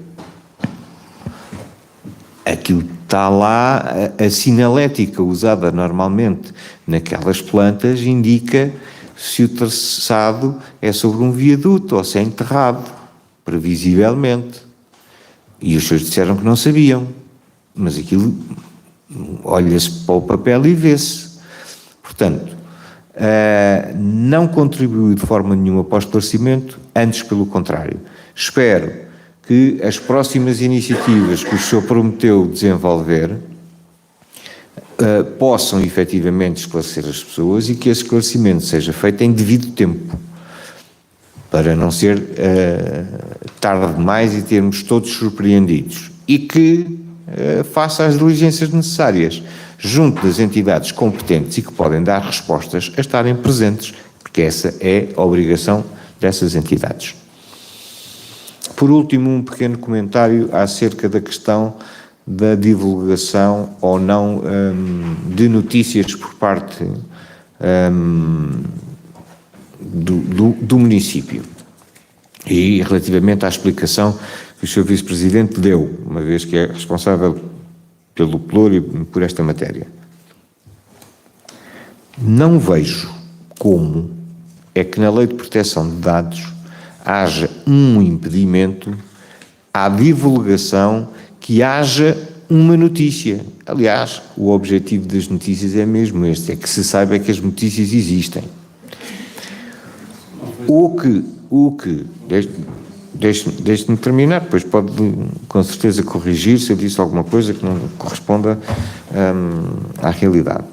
Aquilo está lá, a sinalética usada normalmente naquelas plantas indica se o traçado é sobre um viaduto ou se é enterrado, previsivelmente. E os senhores disseram que não sabiam, mas aquilo olha-se para o papel e vê-se. Portanto, não contribuiu de forma nenhuma para o esclarecimento, antes pelo contrário. Espero que as próximas iniciativas que o senhor prometeu desenvolver possam efetivamente esclarecer as pessoas e que esse esclarecimento seja feito em devido tempo, para não ser tarde demais e termos todos surpreendidos, e que faça as diligências necessárias junto das entidades competentes e que podem dar respostas a estarem presentes, porque essa é a obrigação dessas entidades. Por último, um pequeno comentário acerca da questão da divulgação ou não de notícias por parte do município e relativamente à explicação que o Sr. Vice-Presidente deu, uma vez que é responsável pelo pluro e por esta matéria. Não vejo como é que na Lei de Proteção de Dados haja um impedimento à divulgação que haja uma notícia. Aliás, o objetivo das notícias é mesmo este, é que se saiba que as notícias existem. Deixe-me terminar, depois pode com certeza corrigir se eu disse alguma coisa que não corresponda à realidade.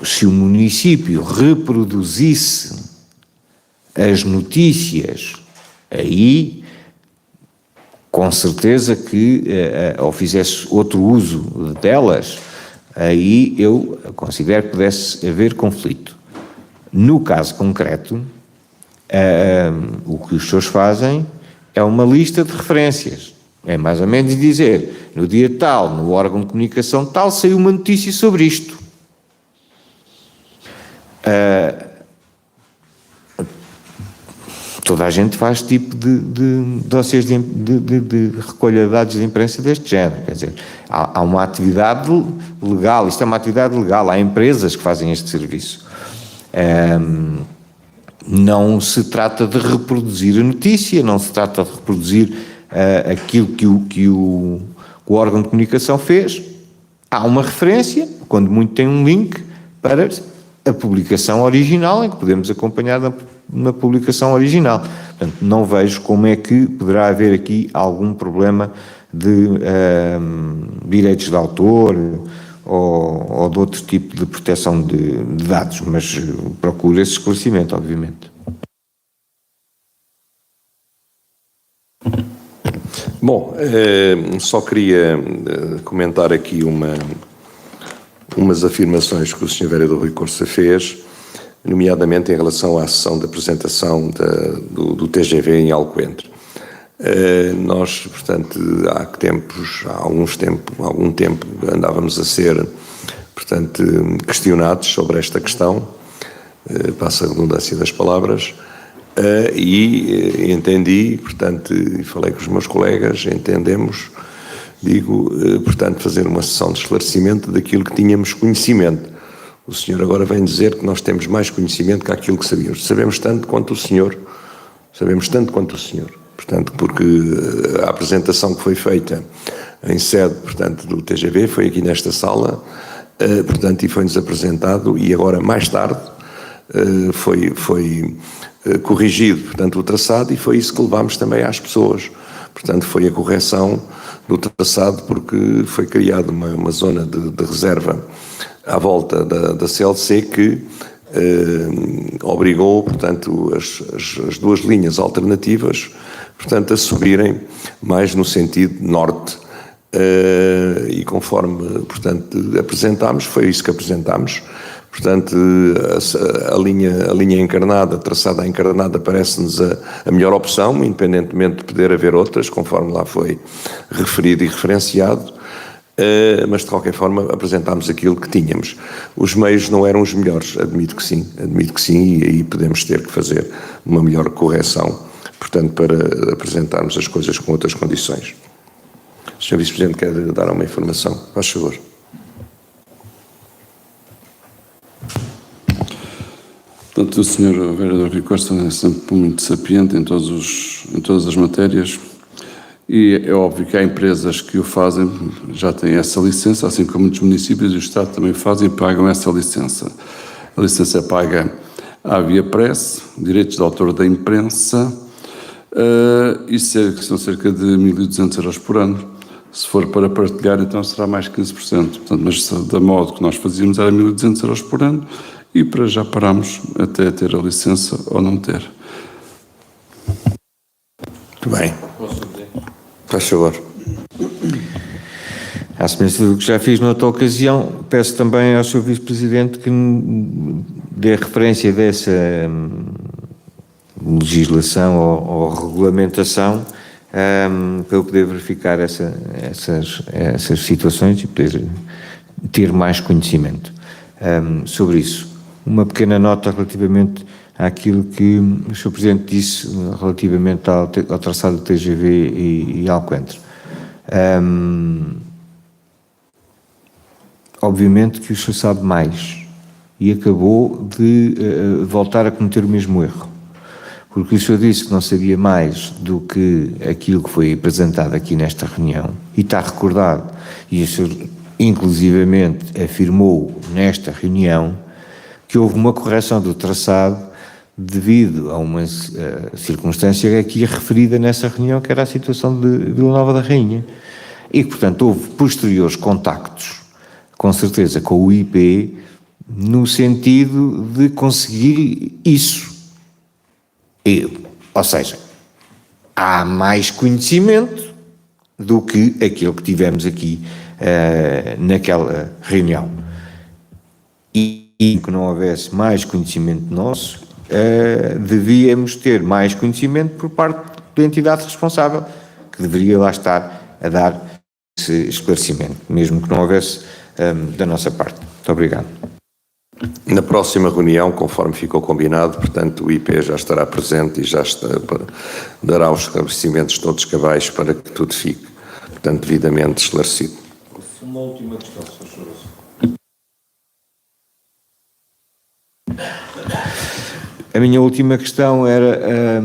Se o município reproduzisse as notícias, aí com certeza que, ou fizesse outro uso delas, aí eu considero que pudesse haver conflito. No caso concreto, o que os senhores fazem é uma lista de referências. É mais ou menos dizer, no dia tal, no órgão de comunicação tal, saiu uma notícia sobre isto. Toda a gente faz tipo de dossiês de recolha de dados de imprensa deste género. Quer dizer, há uma atividade legal, isto é uma atividade legal, há empresas que fazem este serviço. Não se trata de reproduzir a notícia, não se trata de reproduzir aquilo que o órgão de comunicação fez. Há uma referência, quando muito tem um link para a publicação original, em que podemos acompanhar na publicação original. Portanto, não vejo como é que poderá haver aqui algum problema de direitos de autor ou de outro tipo de proteção de dados, mas procuro esse esclarecimento, obviamente. Bom, só queria comentar aqui umas afirmações que o Sr. Vereador Rui Corça fez, nomeadamente em relação à sessão de apresentação do TGV em Alcoentre. Nós, portanto, há algum tempo andávamos a ser, portanto, questionados sobre esta questão, passa a redundância das palavras, e entendi, portanto, e falei com os meus colegas, entendemos, portanto, fazer uma sessão de esclarecimento daquilo que tínhamos conhecimento. O senhor agora vem dizer que nós temos mais conhecimento que aquilo que sabíamos. Sabemos tanto quanto o senhor. Portanto, porque a apresentação que foi feita em sede, portanto, do TGV foi aqui nesta sala, portanto, e foi-nos apresentado, e agora, mais tarde, foi corrigido, portanto, o traçado, e foi isso que levámos também às pessoas. Portanto, foi a correção do traçado, porque foi criada uma zona de reserva à volta da CLC que obrigou, portanto, as duas linhas alternativas, portanto, a subirem mais no sentido norte. E conforme, portanto, apresentámos, foi isso que apresentámos. Portanto, a linha encarnada, traçada encarnada, parece-nos a melhor opção, independentemente de poder haver outras, conforme lá foi referido e referenciado, mas de qualquer forma apresentámos aquilo que tínhamos. Os meios não eram os melhores, admito que sim, e aí podemos ter que fazer uma melhor correção, portanto, para apresentarmos as coisas com outras condições. O Sr. Vice-Presidente quer dar uma informação, faz favor. Portanto, o Sr. Vereador Rui Costa é sempre muito sapiente em todas as matérias, e é óbvio que há empresas que o fazem, já têm essa licença, assim como muitos municípios e o Estado também fazem e pagam essa licença. A licença é paga à Via Press, direitos de autor da imprensa, e são cerca de 1.200 euros por ano. Se for para partilhar, então será mais 15%. Portanto, mas da modo que nós fazíamos era 1.200 euros por ano e para já paramos até ter a licença ou não ter. Muito bem. Faz favor. À semelhança do que já fiz noutra ocasião, peço também ao Sr. Vice-Presidente que dê referência dessa legislação ou regulamentação para eu poder verificar essas situações e poder ter mais conhecimento sobre isso. Uma pequena nota relativamente àquilo que o Sr. Presidente disse relativamente ao traçado do TGV e Alcoentre. Obviamente que o senhor sabe mais e acabou de voltar a cometer o mesmo erro, porque o senhor disse que não sabia mais do que aquilo que foi apresentado aqui nesta reunião e está recordado, e o senhor inclusivamente afirmou nesta reunião que houve uma correção do traçado devido a uma circunstância aqui referida nessa reunião, que era a situação de Vila Nova da Rainha, e que, portanto, houve posteriores contactos, com certeza, com o IP, no sentido de conseguir isso. Ou seja, há mais conhecimento do que aquilo que tivemos aqui naquela reunião. E que não houvesse mais conhecimento nosso, devíamos ter mais conhecimento por parte da entidade responsável, que deveria lá estar a dar esse esclarecimento, mesmo que não houvesse da nossa parte. Muito obrigado. Na próxima reunião, conforme ficou combinado, portanto, o IP já estará presente e já dará os esclarecimentos todos cabais para que tudo fique, portanto, devidamente esclarecido. Uma última questão, Sr. Senhor. A minha última questão era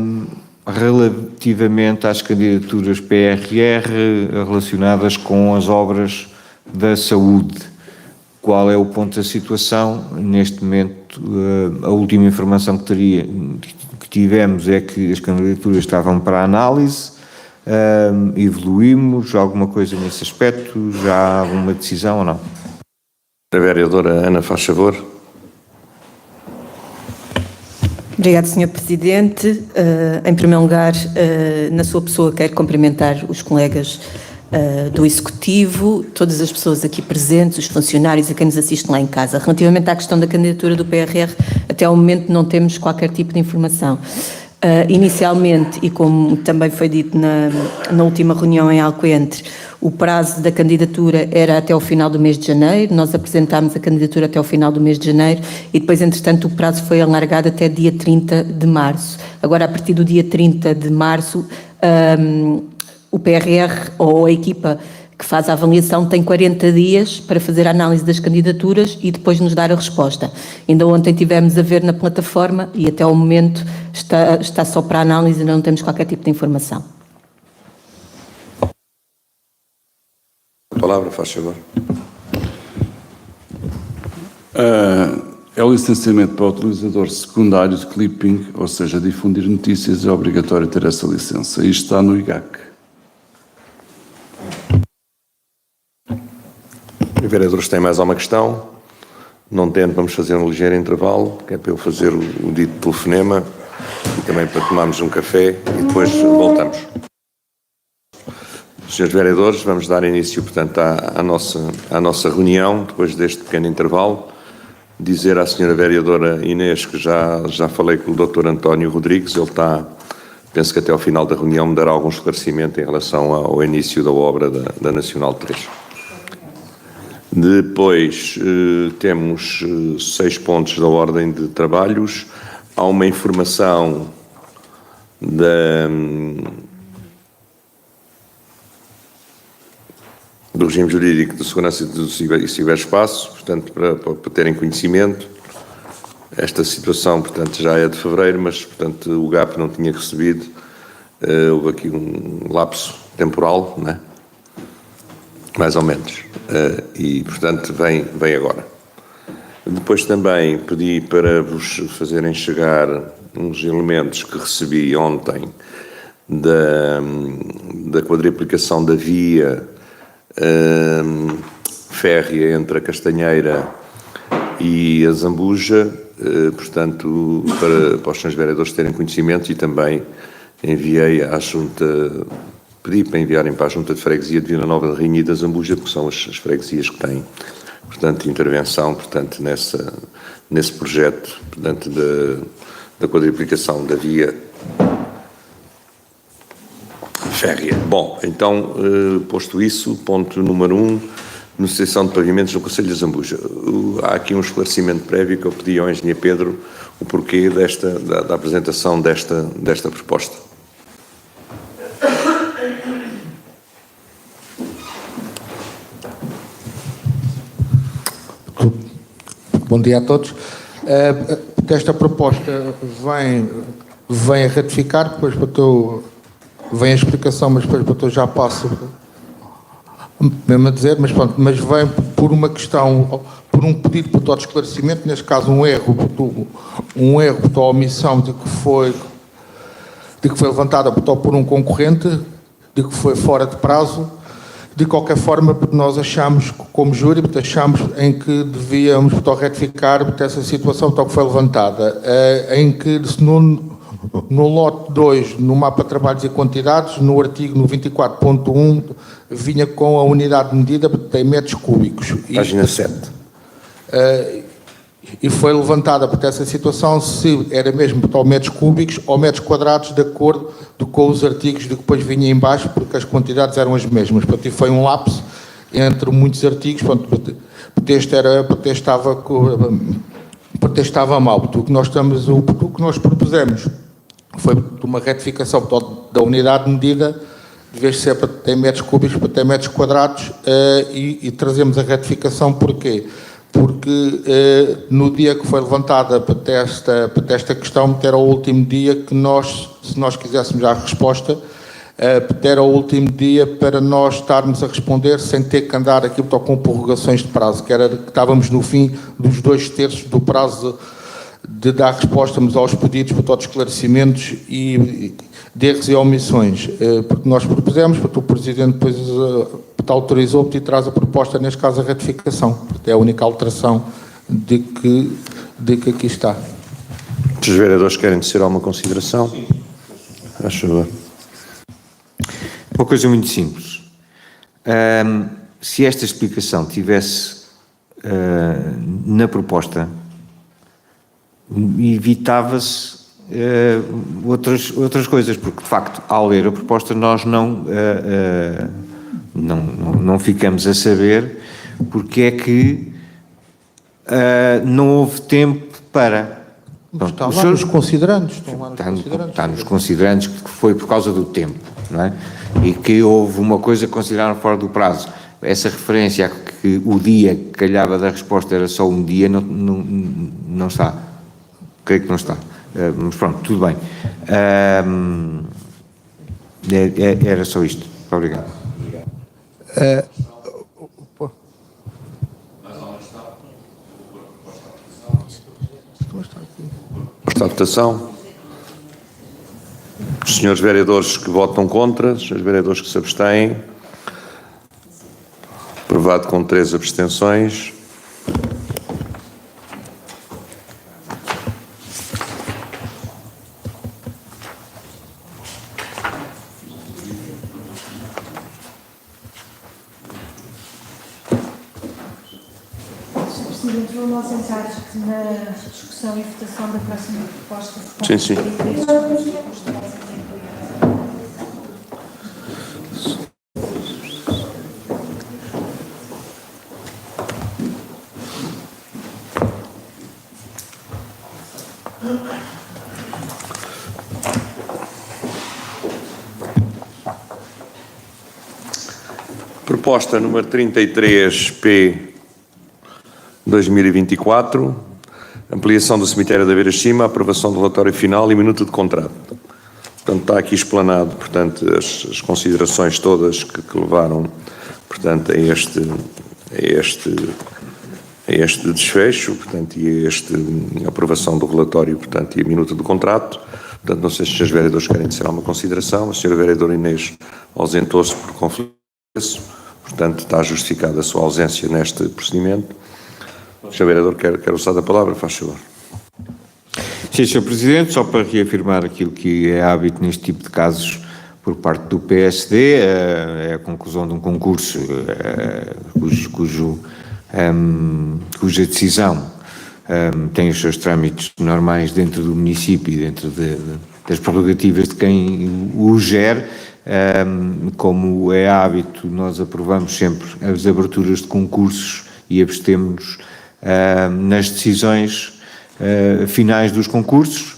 relativamente às candidaturas PRR relacionadas com as obras da saúde. Qual é o ponto da situação? Neste momento, a última informação que tivemos é que as candidaturas estavam para análise, evoluímos, alguma coisa nesse aspecto? Já há alguma decisão ou não? A vereadora Ana, faz favor. Obrigada, Sr. Presidente. Em primeiro lugar, na sua pessoa, quero cumprimentar os colegas do Executivo, todas as pessoas aqui presentes, os funcionários a quem nos assistem lá em casa. Relativamente à questão da candidatura do PRR, até ao momento não temos qualquer tipo de informação. Inicialmente, e como também foi dito na última reunião em Alcoentre, o prazo da candidatura era até o final do mês de janeiro, nós apresentámos a candidatura até o final do mês de janeiro e depois, entretanto, o prazo foi alargado até dia 30 de março. Agora, a partir do dia 30 de março, o PRR ou a equipa que faz a avaliação tem 40 dias para fazer a análise das candidaturas e depois nos dar a resposta. Ainda ontem tivemos a ver na plataforma e até ao momento está só para análise e não temos qualquer tipo de informação. A palavra, faz favor. É o licenciamento para o utilizador secundário de clipping, ou seja, difundir notícias, é obrigatório ter essa licença. Isto está no IGAC. Os vereadores têm mais alguma questão? Não tendo, vamos fazer um ligeiro intervalo, que é para eu fazer o dito telefonema e também para tomarmos um café e depois voltamos. Senhores vereadores, vamos dar início, portanto, à nossa reunião, depois deste pequeno intervalo. Dizer à senhora vereadora Inês que já falei com o Dr. António Rodrigues, ele está, penso que até ao final da reunião me dará algum esclarecimento em relação ao início da obra da Nacional 3. Depois temos 6 pontos da ordem de trabalhos. Há uma informação do regime jurídico de segurança e ciberespaço, portanto, para terem conhecimento. Esta situação, portanto, já é de fevereiro, mas, portanto, o GAP não tinha recebido. Houve aqui um lapso temporal, não é? Mais ou menos. E, portanto, vem agora. Depois também pedi para vos fazerem chegar uns elementos que recebi ontem da quadriplicação da via férrea entre a Castanheira e a Zambuja, portanto, para os senhores vereadores terem conhecimento, e também enviei à Junta, pedi para enviarem para a Junta de Freguesia de Vila Nova de Rainha e da Zambuja, porque são as freguesias que têm, portanto, intervenção, portanto, nesse projeto, portanto, da quadriplicação da via férrea. Bom, então, posto isso, ponto número 1, negociação de pavimentos no Concelho de Zambuja. Há aqui um esclarecimento prévio que eu pedi ao engenheiro Pedro o porquê da apresentação desta proposta. Bom dia a todos. Esta proposta vem a ratificar, depois vem a explicação, mas depois eu já passo mesmo a dizer, mas pronto, mas vem por uma questão, por um pedido de esclarecimento, neste caso um erro de omissão de que foi levantada por um concorrente, de que foi fora de prazo. De qualquer forma, nós achamos, como júri, achamos em que devíamos retificar essa situação que foi levantada, em que no lote 2, no mapa de trabalhos e quantidades, no artigo 24.1, vinha com a unidade de medida em metros cúbicos. Página 7. E foi levantada essa situação se era mesmo metros cúbicos ou metros quadrados, de acordo com os artigos de que depois vinha em baixo, porque as quantidades eram as mesmas. Portanto, e foi um lapso entre muitos artigos, porque estava mal. O que nós propusemos foi uma retificação da unidade de medida, de vez de ser para ter metros cúbicos, para ter metros quadrados, e trazemos a retificação porquê? Porque no dia que foi levantada para esta questão, era o último dia que se nós quiséssemos já a resposta, era o último dia para nós estarmos a responder sem ter que andar aqui com prorrogações de prazo, que estávamos no fim dos 2/3 do prazo de dar respostas aos pedidos para todos os esclarecimentos e de erros e omissões, porque nós propusemos, porque o Presidente depois autorizou e traz a proposta, neste caso a ratificação, é a única alteração de que aqui está. Os vereadores querem dizer alguma consideração? Sim. Acho favor. Uma coisa muito simples. Se esta explicação tivesse na proposta, evitava-se outras coisas, porque de facto, ao ler a proposta, nós não ficamos a saber porque é que não houve tempo para... Está lá nos considerandos. Está nos considerandos que foi por causa do tempo, não é? E que houve uma coisa que consideraram fora do prazo. Essa referência a que o dia que calhava da resposta era só um dia, não está. Creio que não está. Mas pronto, tudo bem. Era só isto. Muito obrigado. Posta a votação. Os senhores vereadores que votam contra, os senhores vereadores que se abstêm. Aprovado com 3 abstenções. Presidente, vamos entrar na discussão e votação da próxima proposta. Sim, sim. Proposta número 33P 2024, ampliação do cemitério da Beira Cima, aprovação do relatório final e minuta de contrato. Portanto, está aqui explanado, portanto, as considerações todas que levaram, portanto, a este desfecho, portanto, e a aprovação do relatório, portanto, e a minuta do contrato. Portanto, não sei se os vereadores querem dizer alguma consideração. A senhora vereadora Inês ausentou-se por conflito. Portanto, está justificada a sua ausência neste procedimento. O Sr. Vereador quer usar a palavra, faz favor. Sim, Sr. Presidente, só para reafirmar aquilo que é hábito neste tipo de casos por parte do PSD, é a conclusão de um concurso cuja decisão tem os seus trâmites normais dentro do município e dentro das prerrogativas de quem o gere. Como é hábito, nós aprovamos sempre as aberturas de concursos e abstemos-nos nas decisões finais dos concursos,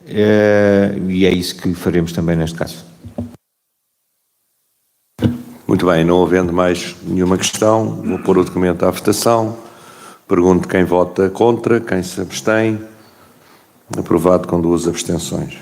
e é isso que faremos também neste caso. Muito bem, não havendo mais nenhuma questão, vou pôr o documento à votação. Pergunto quem vota contra, quem se abstém. Aprovado com 2 abstenções.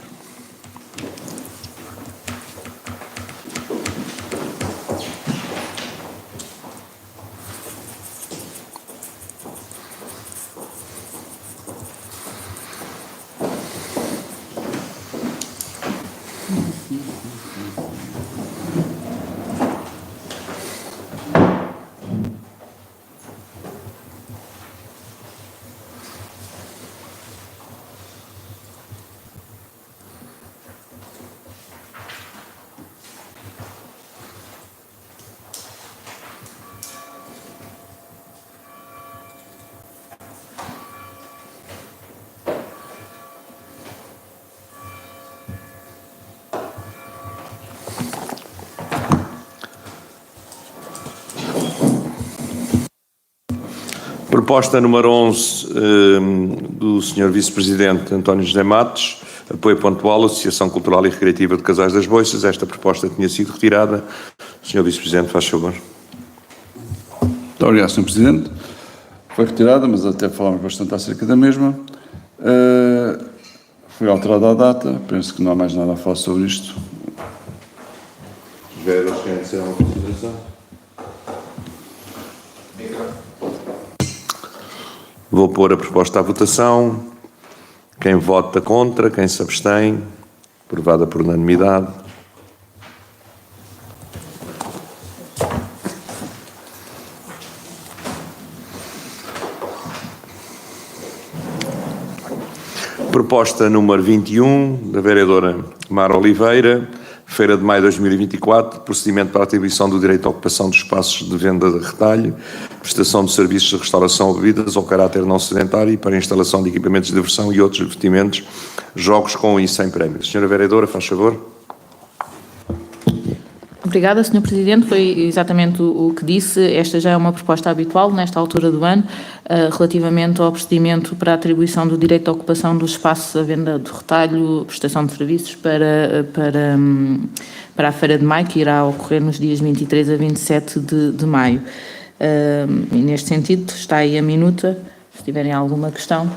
Proposta número 11 do Sr. Vice-Presidente António José Matos, apoio pontual à Associação Cultural e Recreativa de Casais das Boiças. Esta proposta tinha sido retirada. Sr. Vice-Presidente, faz favor. Muito obrigado, Sr. Presidente. Foi retirada, mas até falámos bastante acerca da mesma. Foi alterada a data, penso que não há mais nada a falar sobre isto. Vereadores, querem dizer alguma consideração? Vou pôr a proposta à votação. Quem vota contra, quem se abstém, aprovada por unanimidade. Proposta número 21, da vereadora Mara Oliveira, Feira de Maio de 2024, procedimento para a atribuição do direito à ocupação dos espaços de venda de retalho, prestação de serviços de restauração ou bebidas ao caráter não sedentário e para a instalação de equipamentos de diversão e outros divertimentos, jogos com e sem prémios. Senhora vereadora, faz favor. Obrigada, Sr. Presidente. Foi exatamente o que disse. Esta já é uma proposta habitual nesta altura do ano, relativamente ao procedimento para a atribuição do direito à ocupação dos espaços à venda de retalho, prestação de serviços para a Feira de Maio, que irá ocorrer nos dias 23 a 27 de maio. E neste sentido, está aí a minuta, se tiverem alguma questão.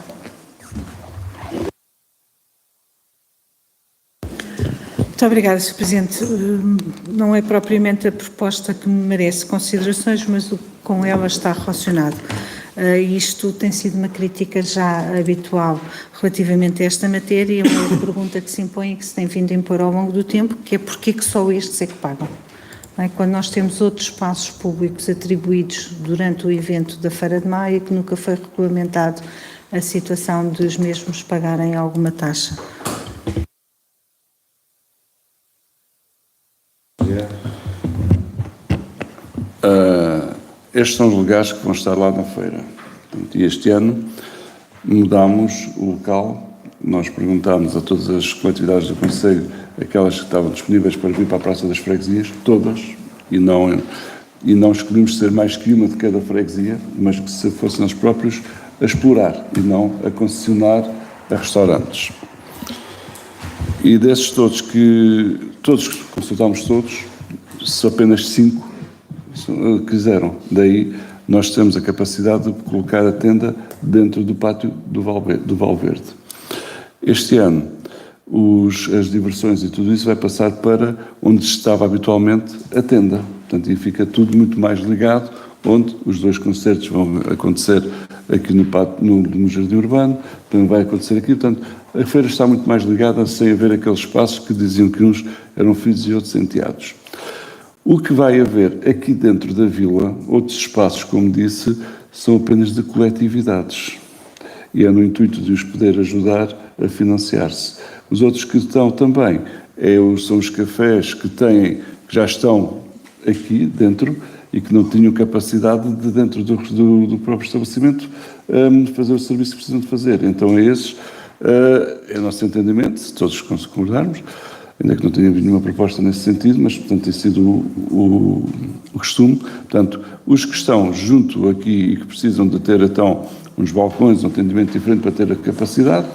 Muito obrigada, Sr. Presidente. Não é propriamente a proposta que merece considerações, mas o que com ela está relacionado. Isto tem sido uma crítica já habitual relativamente a esta matéria, e uma pergunta que se impõe e que se tem vindo a impor ao longo do tempo, que é porquê que só estes é que pagam? Não é? Quando nós temos outros espaços públicos atribuídos durante o evento da Feira de Maio, que nunca foi regulamentado a situação dos mesmos pagarem alguma taxa. Estes são os lugares que vão estar lá na feira. E este ano mudámos o local. Nós perguntámos a todas as coletividades do Conselho, aquelas que estavam disponíveis para vir para a Praça das Freguesias, todas, e não escolhemos ser mais que uma de cada freguesia, mas que se fossem os próprios a explorar e não a concessionar a restaurantes. E desses todos consultámos todos, só apenas 5 quiseram. Daí nós temos a capacidade de colocar a tenda dentro do pátio do Valverde. Este ano as diversões e tudo isso vai passar para onde estava habitualmente a tenda. Portanto, e fica tudo muito mais ligado, onde os 2 concertos vão acontecer aqui no pátio, no Jardim Urbano, também vai acontecer aqui. Portanto, a feira está muito mais ligada, sem haver aqueles espaços que diziam que uns eram filhos e outros enteados. O que vai haver aqui dentro da vila, outros espaços, como disse, são apenas de coletividades. E é no intuito de os poder ajudar a financiar-se. Os outros que estão também são os cafés que já estão aqui dentro e que não tinham capacidade de, dentro do próprio estabelecimento, fazer o serviço que precisam de fazer. Então esses, é o nosso entendimento, se todos concordarmos, ainda que não tenha havido nenhuma proposta nesse sentido, mas, portanto, tem sido o costume. Portanto, os que estão junto aqui e que precisam de ter, então, uns balcões, um atendimento diferente para ter a capacidade,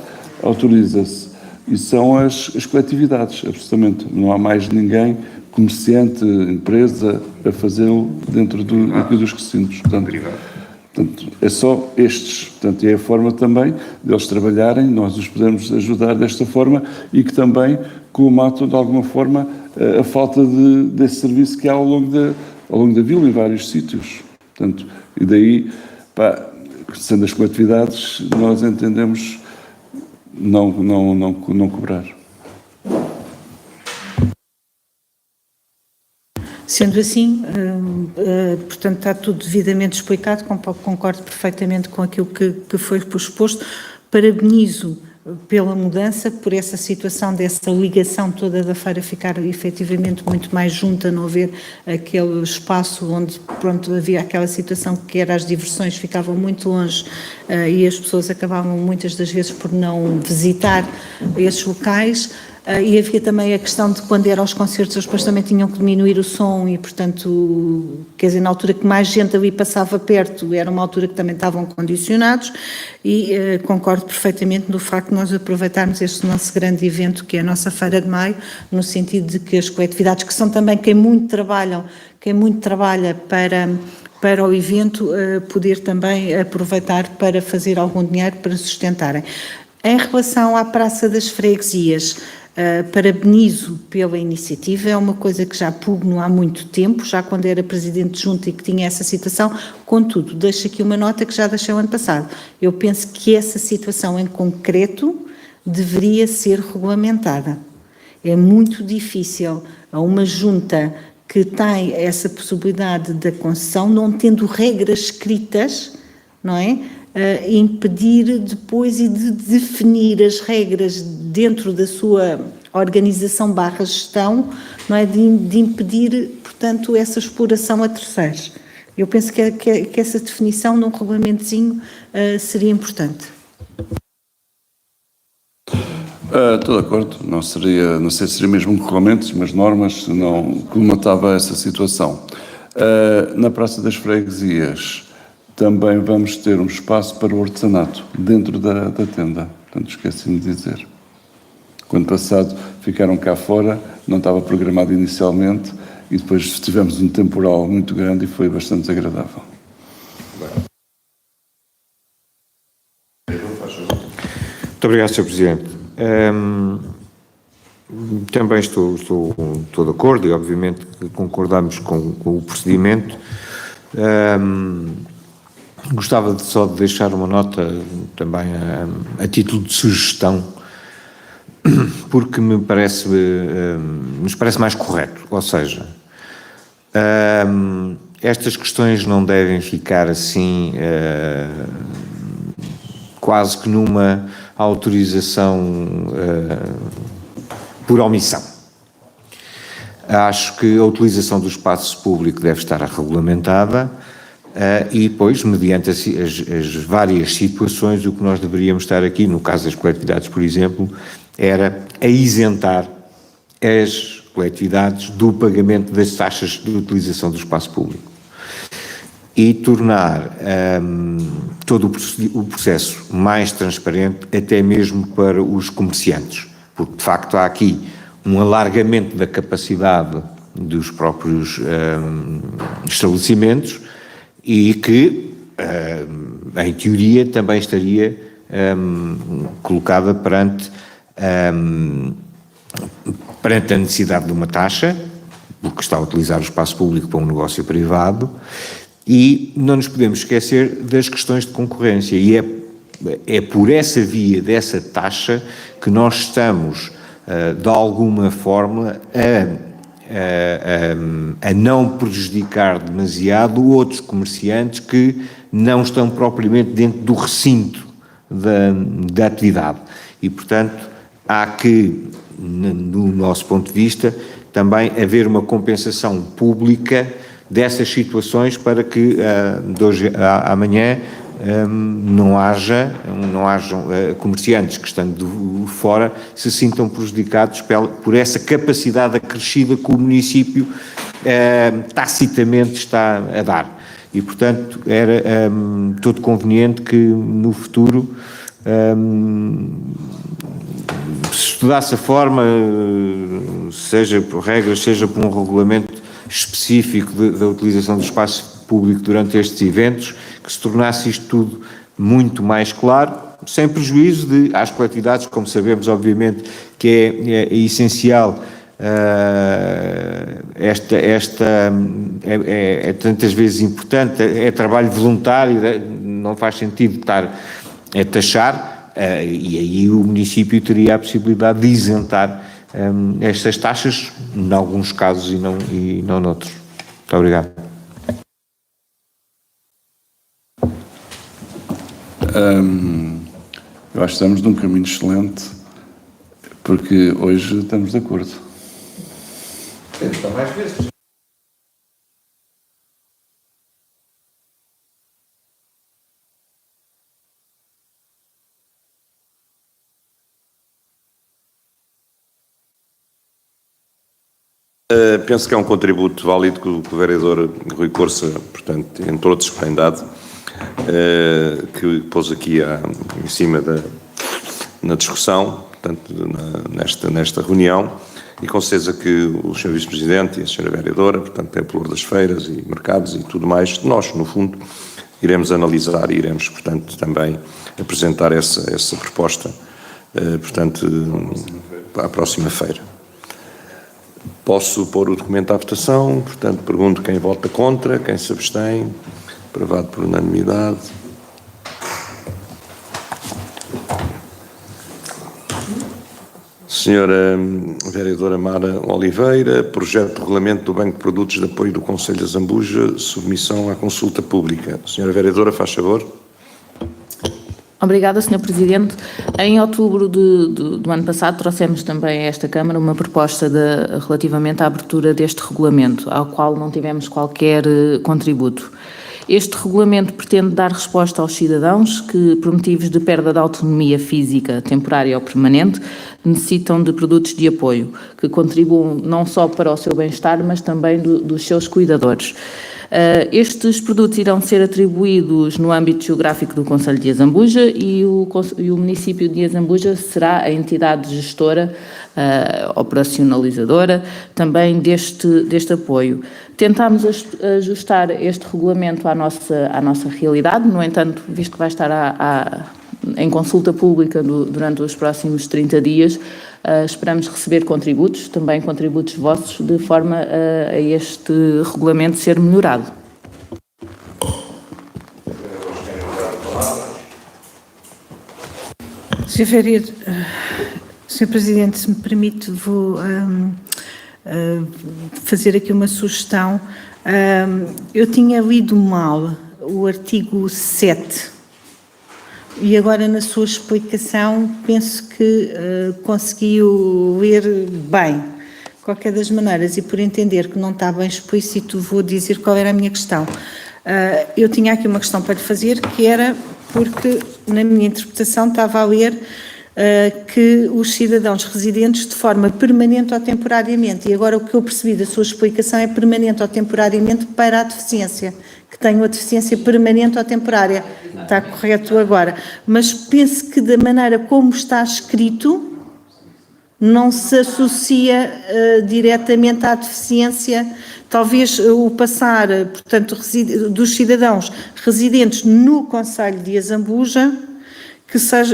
autoriza-se. E são as coletividades, absolutamente. Não há mais ninguém, comerciante, empresa, a fazê-lo dentro aqui dos recintos. Portanto, é só estes. Portanto, é a forma também deles trabalharem, nós os podemos ajudar desta forma e que também colmatam, de alguma forma, a falta desse serviço que há ao longo da vila, em vários sítios. Portanto, e daí, sendo as coletividades, nós entendemos não cobrar. Sendo assim, portanto, está tudo devidamente explicado, concordo perfeitamente com aquilo que foi exposto. Parabenizo pela mudança, por essa situação dessa ligação toda da feira ficar efetivamente muito mais junta, não haver aquele espaço onde, pronto, havia aquela situação que era as diversões ficavam muito longe e as pessoas acabavam muitas das vezes por não visitar esses locais. E havia também a questão de quando eram os concertos, eles depois também tinham que diminuir o som e, portanto, quer dizer, na altura que mais gente ali passava perto, era uma altura que também estavam condicionados e concordo perfeitamente no facto de nós aproveitarmos este nosso grande evento, que é a nossa Feira de Maio, no sentido de que as coletividades, que são também quem muito trabalha para o evento, poder também aproveitar para fazer algum dinheiro para sustentarem. Em relação à Praça das Freguesias, parabenizo pela iniciativa, é uma coisa que já pugno há muito tempo, já quando era Presidente de Junta e que tinha essa situação, contudo, deixo aqui uma nota que já deixei o ano passado. Eu penso que essa situação em concreto deveria ser regulamentada. É muito difícil a uma Junta que tem essa possibilidade da concessão, não tendo regras escritas, não é? Impedir depois e de definir as regras dentro da sua organização / gestão, não é? De impedir, portanto, essa exploração a terceiros. Eu penso que essa definição num regulamentozinho seria importante. Estou de acordo, não sei se seria mesmo um regulamento, mas normas não colmatava essa situação. Na Praça das Freguesias também vamos ter um espaço para o artesanato dentro da tenda, portanto esqueci-me de dizer. Quando passado ficaram cá fora, não estava programado inicialmente e depois tivemos um temporal muito grande e foi bastante desagradável. Muito obrigado, Sr. Presidente. Também estou de acordo e obviamente concordamos com o procedimento. Gostava só de deixar uma nota também a título de sugestão, porque nos parece mais correto, ou seja, estas questões não devem ficar assim quase que numa autorização por omissão. Acho que a utilização do espaço público deve estar regulamentada e depois, mediante as várias situações, o que nós deveríamos estar aqui, no caso das coletividades, por exemplo, era a isentar as coletividades do pagamento das taxas de utilização do espaço público e tornar todo o processo mais transparente, até mesmo para os comerciantes, porque de facto há aqui um alargamento da capacidade dos próprios estabelecimentos e que, em teoria, também estaria colocada perante a necessidade de uma taxa, porque está a utilizar o espaço público para um negócio privado, e não nos podemos esquecer das questões de concorrência, e é por essa via dessa taxa que nós estamos, de alguma forma, a não prejudicar demasiado outros comerciantes que não estão propriamente dentro do recinto da atividade. E, portanto, há que, no nosso ponto de vista, também haver uma compensação pública dessas situações para que de hoje a amanhã não hajam comerciantes que, estando de fora, se sintam prejudicados por essa capacidade acrescida que o município tacitamente está a dar. E, portanto, era todo conveniente que no futuro se estudasse a forma, seja por regras, seja por um regulamento específico da utilização do espaço público durante estes eventos, que se tornasse isto tudo muito mais claro, sem prejuízo às coletividades, como sabemos, obviamente, que é essencial. É tantas vezes importante, é trabalho voluntário, não faz sentido estar a taxar, e aí o município teria a possibilidade de isentar estas taxas, em alguns casos e não noutros. Muito obrigado. Eu acho que estamos num caminho excelente, porque hoje estamos de acordo. Então, mais vezes. Penso que é um contributo válido que o vereador Rui Corça, portanto, entre outros, que tem dado, que pôs aqui em cima na discussão, portanto, nesta reunião, e com certeza que o Sr. Vice-Presidente e a Sra. Vereadora, portanto, tem pelo das feiras e mercados e tudo mais, nós, no fundo, iremos analisar e iremos, portanto, também apresentar essa proposta, portanto, para a próxima feira. Posso pôr o documento à votação, portanto, pergunto quem vota contra, quem se abstém, aprovado por unanimidade. Senhora Vereadora Mara Oliveira, projeto de regulamento do Banco de Produtos de Apoio do Concelho de Zambuja, submissão à consulta pública. Senhora Vereadora, faz favor. Obrigada, Sr. Presidente. Em outubro do ano passado trouxemos também a esta Câmara uma proposta relativamente à abertura deste regulamento, ao qual não tivemos qualquer contributo. Este regulamento pretende dar resposta aos cidadãos que, por motivos de perda de autonomia física, temporária ou permanente, necessitam de produtos de apoio, que contribuam não só para o seu bem-estar, mas também dos seus cuidadores. Estes produtos irão ser atribuídos no âmbito geográfico do Concelho de Azambuja e o município de Azambuja será a entidade gestora, operacionalizadora também deste apoio. Tentámos ajustar este regulamento à nossa realidade, no entanto, visto que vai estar em consulta pública durante os próximos 30 dias, esperamos receber contributos, também contributos vossos, de forma a este regulamento ser melhorado. Sr. Vereador, Sr. Presidente, se me permite, vou fazer aqui uma sugestão. Eu tinha lido mal o artigo 7 e agora na sua explicação penso que conseguiu ler bem. De qualquer das maneiras, e por entender que não está bem explícito, vou dizer qual era a minha questão. Eu tinha aqui uma questão para lhe fazer, que era porque na minha interpretação estava a ler que os cidadãos residentes de forma permanente ou temporariamente, e agora o que eu percebi da sua explicação é permanente ou temporariamente para a deficiência, que tenham a deficiência permanente ou temporária. Está correto agora. Mas penso que da maneira como está escrito, não se associa diretamente à deficiência, talvez o passar, portanto, dos cidadãos residentes no Concelho de Azambuja,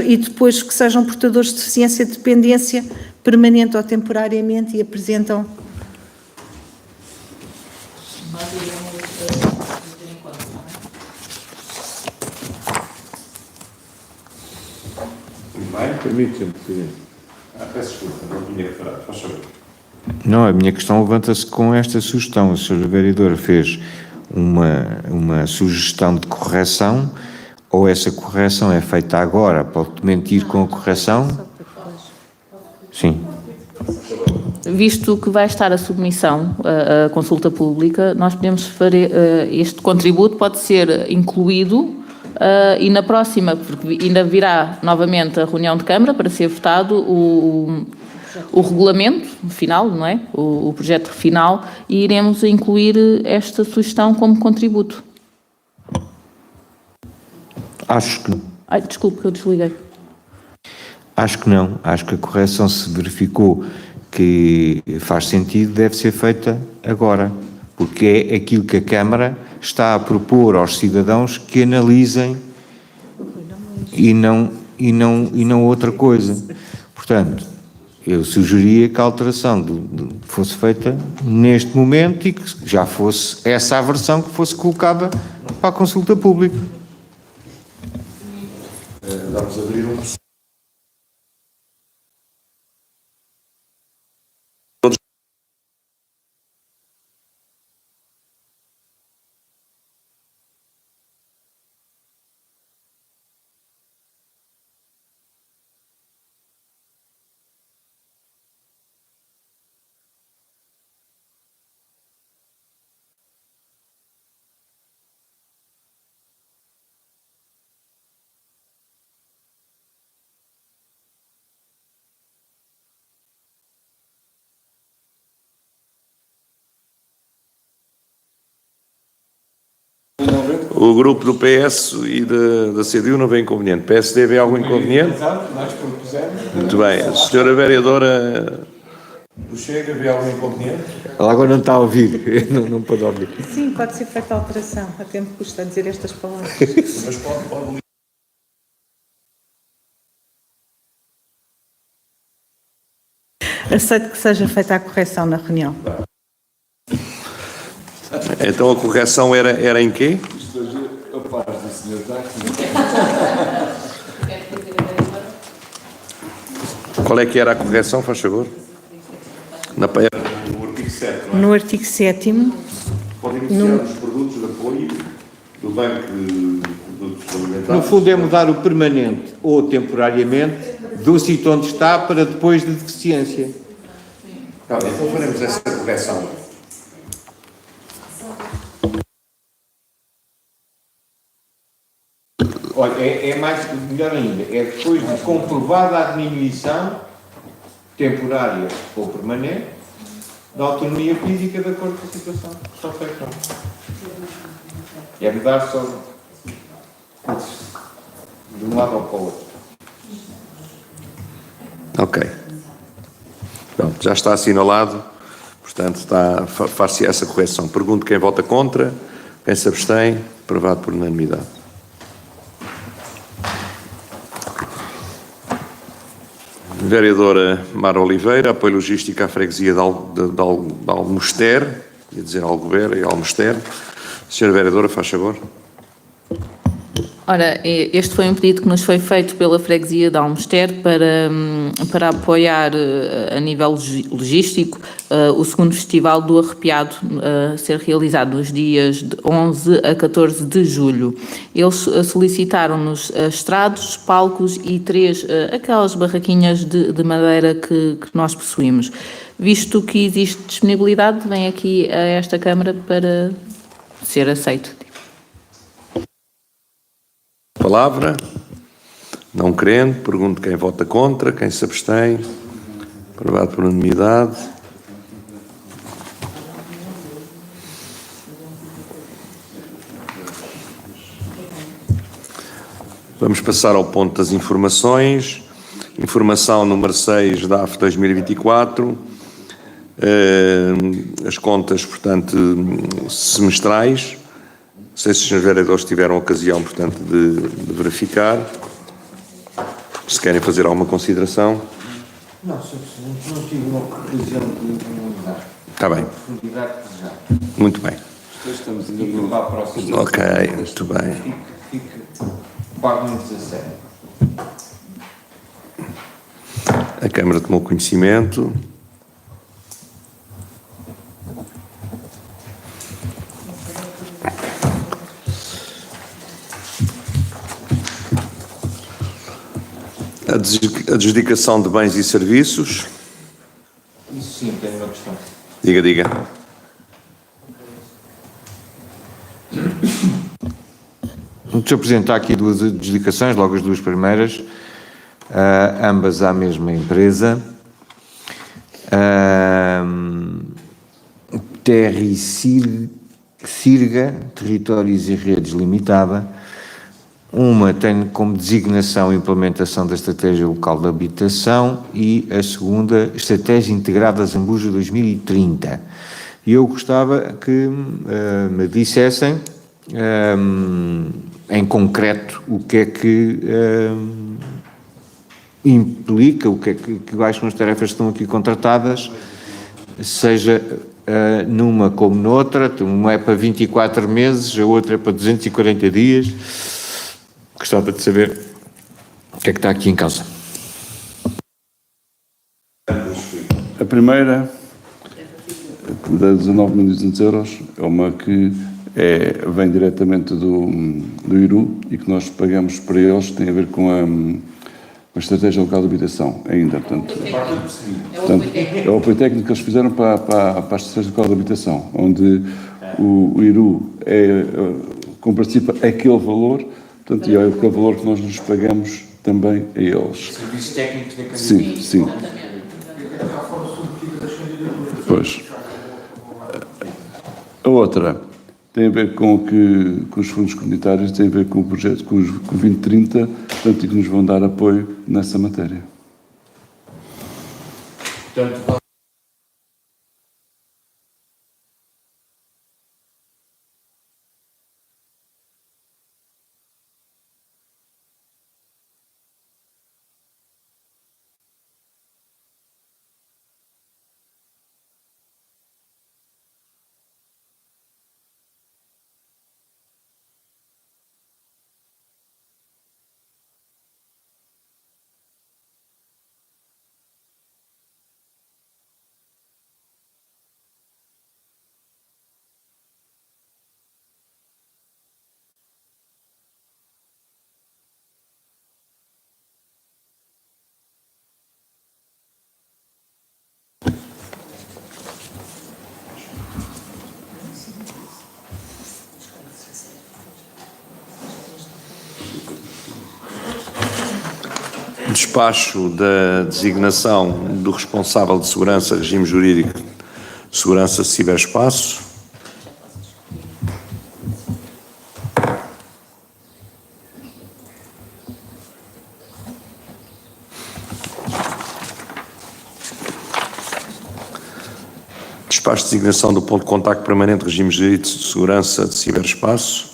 e depois que sejam portadores de deficiência de dependência permanente ou temporariamente e apresentam... Bem, permite-me, Presidente. Peço desculpa, não tinha reparado, faz favor. Não, a minha questão levanta-se com esta sugestão. A senhora vereadora fez uma sugestão de correção, ou essa correção é feita agora para o documento ir com a correção? Sim. Visto que vai estar a submissão, a consulta pública, nós podemos fazer, este contributo pode ser incluído e na próxima, porque ainda virá novamente a reunião de Câmara para ser votado o regulamento final, não é? O projeto final, e iremos incluir esta sugestão como contributo. Acho que... Ai, desculpe que eu desliguei. Acho que não. Acho que a correção se verificou que faz sentido, deve ser feita agora, porque é aquilo que a Câmara está a propor aos cidadãos que analisem e não outra coisa. Portanto, eu sugeria que a alteração fosse feita neste momento e que já fosse essa a versão que fosse colocada para a consulta pública. Vamos abrir um... O grupo do PS e da CDU não vê inconveniente. PSD vê algum inconveniente? Muito bem. A senhora vereadora do Chega vê algum inconveniente? Ela agora não está a ouvir, não pode ouvir. Sim, pode ser feita a alteração. A tempo custa dizer estas palavras. Mas pode... Aceito que seja feita a correção na reunião. Então a correção era em quê? Qual é que era a correção, faz favor? No artigo 7, não é? No artigo 7º, Podem iniciar os produtos de apoio do Banco de Produtos Alimentares. No fundo é mudar o permanente ou temporariamente do sítio onde está para depois de deficiência. Então faremos essa correção. Olha, é mais, melhor ainda, é depois de comprovada a diminuição temporária ou permanente da autonomia física de acordo com a situação. Só feito. É mudar só de um lado ao para o outro. Ok. Pronto, já está assinalado, portanto faz-se essa correção. Pergunto quem vota contra, quem se abstém, aprovado por unanimidade. Vereadora Mara Oliveira, apoio logístico à freguesia de Almoster, ia dizer Algovera e Almoster. Senhora vereadora, faz favor. Ora, este foi um pedido que nos foi feito pela freguesia de Almoster para apoiar a nível logístico o segundo Festival do Arrepiado a ser realizado nos dias de 11 a 14 de julho. Eles solicitaram-nos estrados, palcos e aquelas barraquinhas de madeira que nós possuímos. Visto que existe disponibilidade, vem aqui a esta Câmara para ser aceito. Palavra. Não querendo, pergunto quem vota contra, quem se abstém. Aprovado por unanimidade. Vamos passar ao ponto das informações. Informação número 6 da AF 2024. As contas, portanto, semestrais. Não sei se os senhores vereadores tiveram ocasião, portanto, de verificar. Se querem fazer alguma consideração. Não, Sr. Presidente, não tive uma ocasião de mudar. Está bem. Muito bem. Estamos ainda no para a próxima. Ok, muito bem. Fique pago-nos a sério. A Câmara tomou conhecimento. Adjudicação de bens e serviços. Isso sim, tem uma questão. Diga. Deixa eu apresentar aqui duas adjudicações, logo as duas primeiras, ambas à mesma empresa. Terra e Sirga, Territórios e Redes Limitada. Uma tem como designação a implementação da Estratégia Local de Habitação e a segunda, Estratégia Integrada Zambuja 2030. E eu gostava que me dissessem, em concreto, o que é que implica, o que é que quais são as tarefas que estão aqui contratadas, seja numa como noutra. Uma é para 24 meses, a outra é para 240 dias. Gostava de saber o que é que está aqui em causa. A primeira, da 19.200 euros, é uma que vem diretamente do IRU e que nós pagamos para eles, tem a ver com a Estratégia Local de Habitação, ainda, portanto, é o apoio técnico que eles fizeram para a Estratégia Local de Habitação, onde o IRU comparticipa aquele valor, portanto, e é aquele valor que nós nos pagamos também a eles. Serviços técnicos da Câmara. Sim. Pois. A outra tem a ver com os fundos comunitários, tem a ver com o projeto, com o 2030, portanto, e que nos vão dar apoio nessa matéria. Despacho da designação do responsável de segurança, regime jurídico, segurança, ciberespaço. Despacho de designação do ponto de contacto permanente, regime jurídico de segurança de ciberespaço.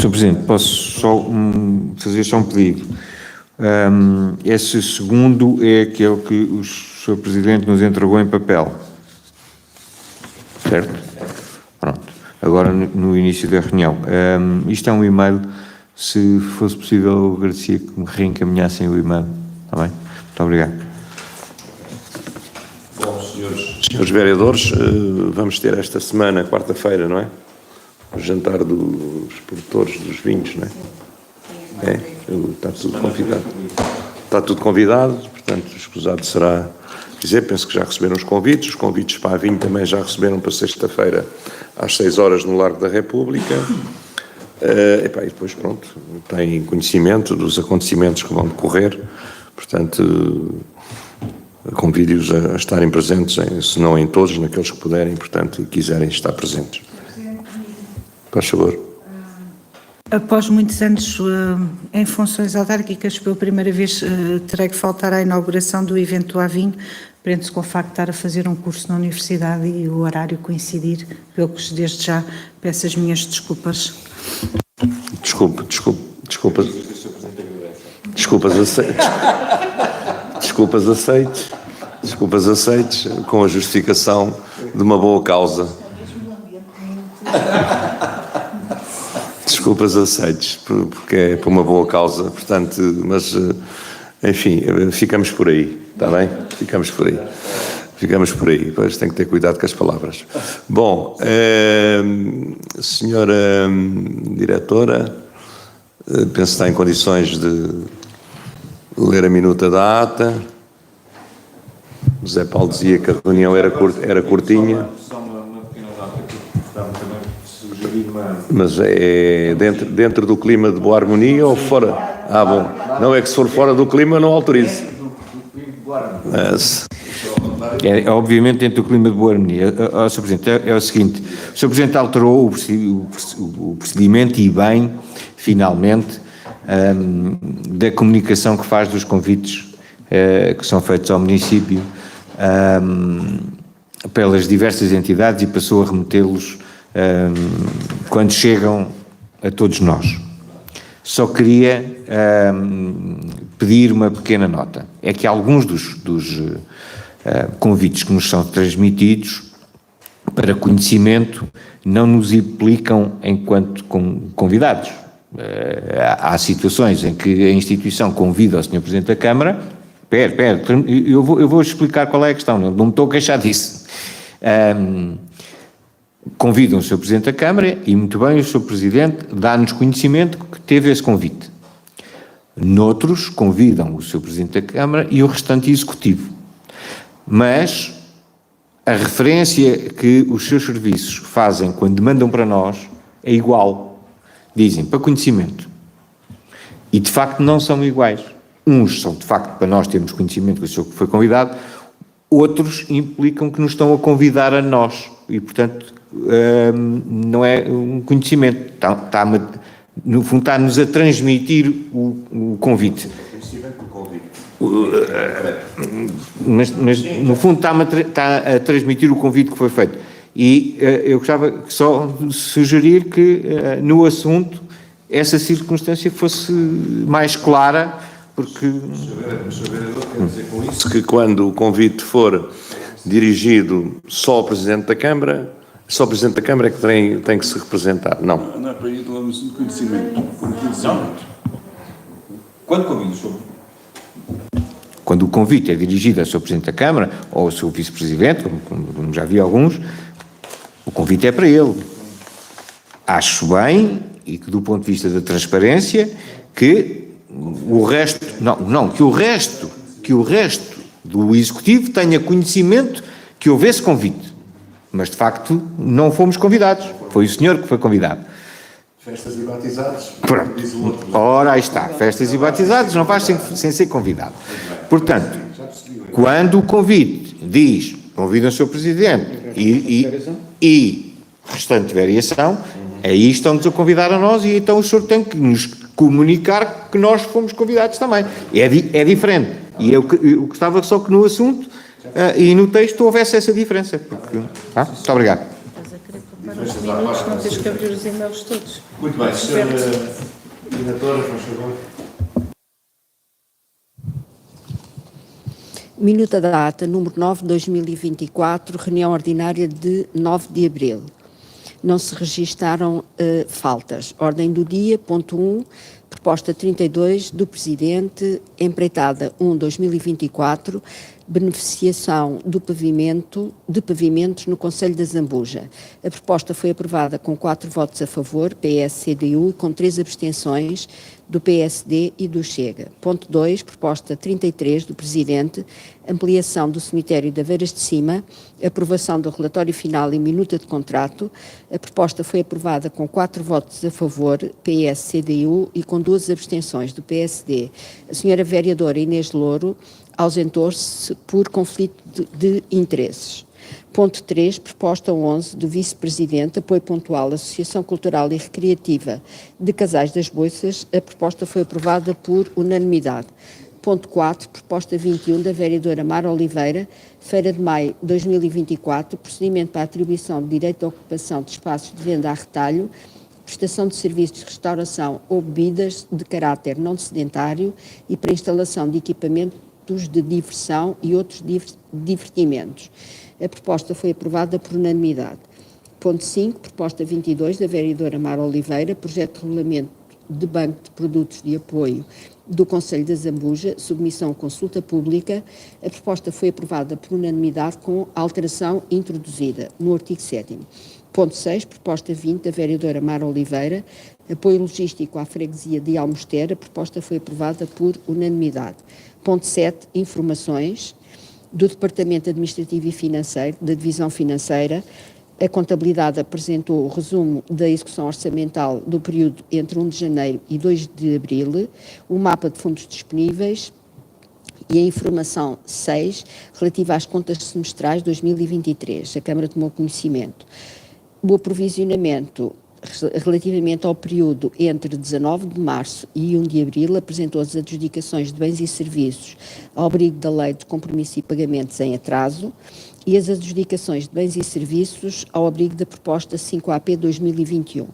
Sr. Presidente, posso só fazer um pedido. Esse segundo é aquele que o Sr. Presidente nos entregou em papel. Certo? Pronto. Agora, no início da reunião. Isto é um e-mail. Se fosse possível, eu agradecia que me reencaminhassem o e-mail. Está bem? Muito obrigado. Bom, senhores vereadores, vamos ter esta semana, quarta-feira, não é? O jantar dos produtores dos vinhos, não é? Está tudo convidado. Está tudo convidado, portanto, escusado será dizer, penso que já receberam os convites para a vinho também já receberam para sexta-feira às 6 horas no Largo da República. E depois, pronto, têm conhecimento dos acontecimentos que vão decorrer, portanto, convido-os a estarem presentes, se não em todos, naqueles que puderem, portanto, e quiserem estar presentes. Por favor. Após muitos anos em funções autárquicas, pela primeira vez terei que faltar à inauguração do evento do Avinho, prende-se com o facto de estar a fazer um curso na universidade e o horário coincidir, pelo que desde já peço as minhas desculpas. Desculpas aceites, com a justificação de uma boa causa. Desculpas aceites, porque é por uma boa causa, portanto, mas, enfim, ficamos por aí, está bem? Ficamos por aí. Ficamos por aí, pois tem que ter cuidado com as palavras. Bom, senhora diretora, penso que está em condições de ler a minuta da ata. O José Paulo dizia que a reunião era curtinha. Só uma pequena nota que gostava também de sugerir Mas é dentro do clima de boa harmonia ou fora? Ah, bom. Não é que se for fora do clima não autorize. Mas... obviamente dentro do clima de boa harmonia. Sr. Presidente, é o seguinte, o Sr. Presidente alterou o procedimento e bem, finalmente, da comunicação que faz dos convites que são feitos ao município pelas diversas entidades e passou a remetê-los quando chegam a todos nós. Só queria pedir uma pequena nota. É que alguns dos convites que nos são transmitidos para conhecimento não nos implicam enquanto convidados. Há situações em que a instituição convida o Sr. Presidente da Câmara. Eu vou explicar qual é a questão, não me estou a queixar disso. Convidam o Sr. Presidente da Câmara e, muito bem, o Sr. Presidente dá-nos conhecimento que teve esse convite. Noutros, convidam o Sr. Presidente da Câmara e o restante Executivo. Mas a referência que os seus serviços fazem quando mandam para nós é igual. Dizem, para conhecimento. E, de facto, não são iguais. Uns são, de facto, para nós termos conhecimento que o senhor foi convidado, outros implicam que nos estão a convidar a nós. E, portanto, não é um conhecimento. No fundo, está-nos a transmitir o convite. Mas, no fundo, está a transmitir o convite que foi feito. E eu gostava só de sugerir que, no assunto, essa circunstância fosse mais clara, porque... Sr. Vereador, quer dizer com isso que quando o convite for dirigido só ao Presidente da Câmara, só o Presidente da Câmara é que tem que se representar? Não. Não é para ir lá no conhecimento. Quando convido o Sr. Quando o convite é dirigido ao Sr. Presidente da Câmara ou ao Sr. Vice-Presidente, como já vi alguns, o convite é para ele. Acho bem, e que do ponto de vista da transparência, que o resto, que o resto do Executivo tenha conhecimento que houve esse convite. Mas, de facto, não fomos convidados. Foi o senhor que foi convidado. Festas e batizados. Pronto. Ora, aí está. Festas e batizados não faz sem ser convidado. Portanto, quando o convite diz, convida o Sr. Presidente e restante variação, aí estão-nos a convidar a nós e então o senhor tem que nos comunicar que nós fomos convidados também. É diferente. E eu gostava só que no assunto e no texto houvesse essa diferença. Muito obrigado. Estás a querer poupar uns minutos, não tens que abrir os e-mails todos. Muito bem, Sra. Diretora, por favor. Minuta da ata, número 9 de 2024, reunião ordinária de 9 de abril. Não se registaram faltas. Ordem do dia, ponto 1, proposta 32 do Presidente, empreitada 1/2024, beneficiação de pavimentos no Concelho da Zambuja. A proposta foi aprovada com 4 votos a favor, PS-CDU, com 3 abstenções do PSD e do Chega. Ponto 2, proposta 33 do Presidente, ampliação do cemitério de Aveiras de Cima, aprovação do relatório final e minuta de contrato. A proposta foi aprovada com 4 votos a favor, PS-CDU, e com 2 abstenções do PSD. A senhora vereadora Inês Louro ausentou-se por conflito de interesses. Ponto 3, proposta 11 do Vice-Presidente, apoio pontual à Associação Cultural e Recreativa de Casais das Boiças. A proposta foi aprovada por unanimidade. Ponto 4, proposta 21 da vereadora Mara Oliveira, Feira de Maio 2024, procedimento para a atribuição de direito de ocupação de espaços de venda a retalho, prestação de serviços de restauração ou bebidas de caráter não sedentário e para instalação de equipamentos de diversão e outros divertimentos. A proposta foi aprovada por unanimidade. Ponto 5, proposta 22 da vereadora Mara Oliveira, projeto de regulamento de Banco de Produtos de Apoio do Conselho da Zambuja, submissão a consulta pública. A proposta foi aprovada por unanimidade com a alteração introduzida no artigo 7º. Ponto 6, proposta 20 da vereadora Mara Oliveira, apoio logístico à freguesia de Almoster. A proposta foi aprovada por unanimidade. Ponto 7, informações do Departamento Administrativo e Financeiro, da Divisão Financeira. A Contabilidade apresentou o resumo da execução orçamental do período entre 1 de janeiro e 2 de abril, o mapa de fundos disponíveis e a informação 6, relativa às contas semestrais 2023. A Câmara tomou conhecimento. O aprovisionamento relativamente ao período entre 19 de março e 1 de abril apresentou as adjudicações de bens e serviços ao abrigo da Lei de Compromisso e Pagamentos em atraso e as adjudicações de bens e serviços ao abrigo da proposta 5AP 2021.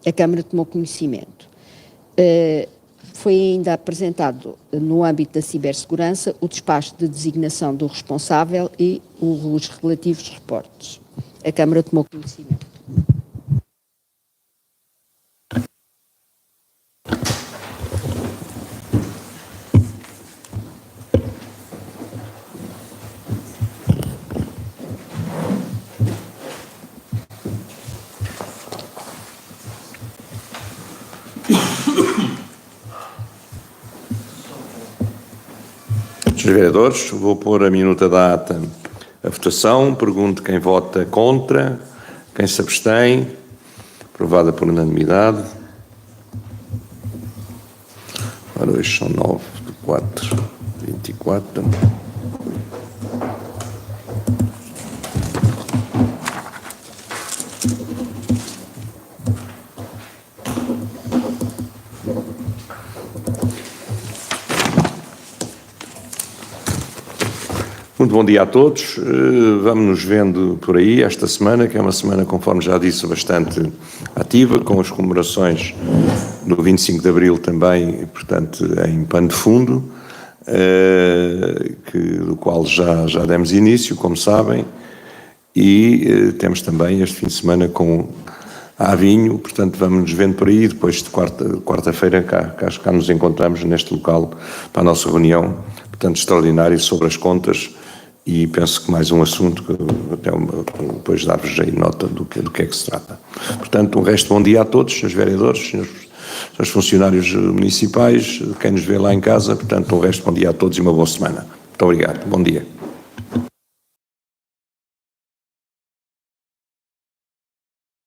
A Câmara tomou conhecimento. Foi ainda apresentado, no âmbito da cibersegurança, o despacho de designação do responsável e os relativos reportes. A Câmara tomou conhecimento. Senhores vereadores, vou pôr a minuta da ata a votação. Pergunto quem vota contra, quem se abstém. Aprovada por unanimidade. Ora, hoje são 9 de 4, 24. Muito bom dia a todos. Vamos nos vendo por aí esta semana, que é uma semana, conforme já disse, bastante ativa, com as comemorações do 25 de Abril também, portanto, em pano de fundo, do qual já demos início, como sabem, e temos também este fim de semana com a Avinho, portanto vamos nos vendo por aí, depois de quarta-feira cá nos encontramos neste local para a nossa reunião, portanto, extraordinária sobre as contas. E penso que mais um assunto, que até depois dar-vos aí nota do que é que se trata. Portanto, um resto bom dia a todos, senhores vereadores, senhores funcionários municipais, quem nos vê lá em casa. Portanto, um resto bom dia a todos e uma boa semana. Muito obrigado. Bom dia.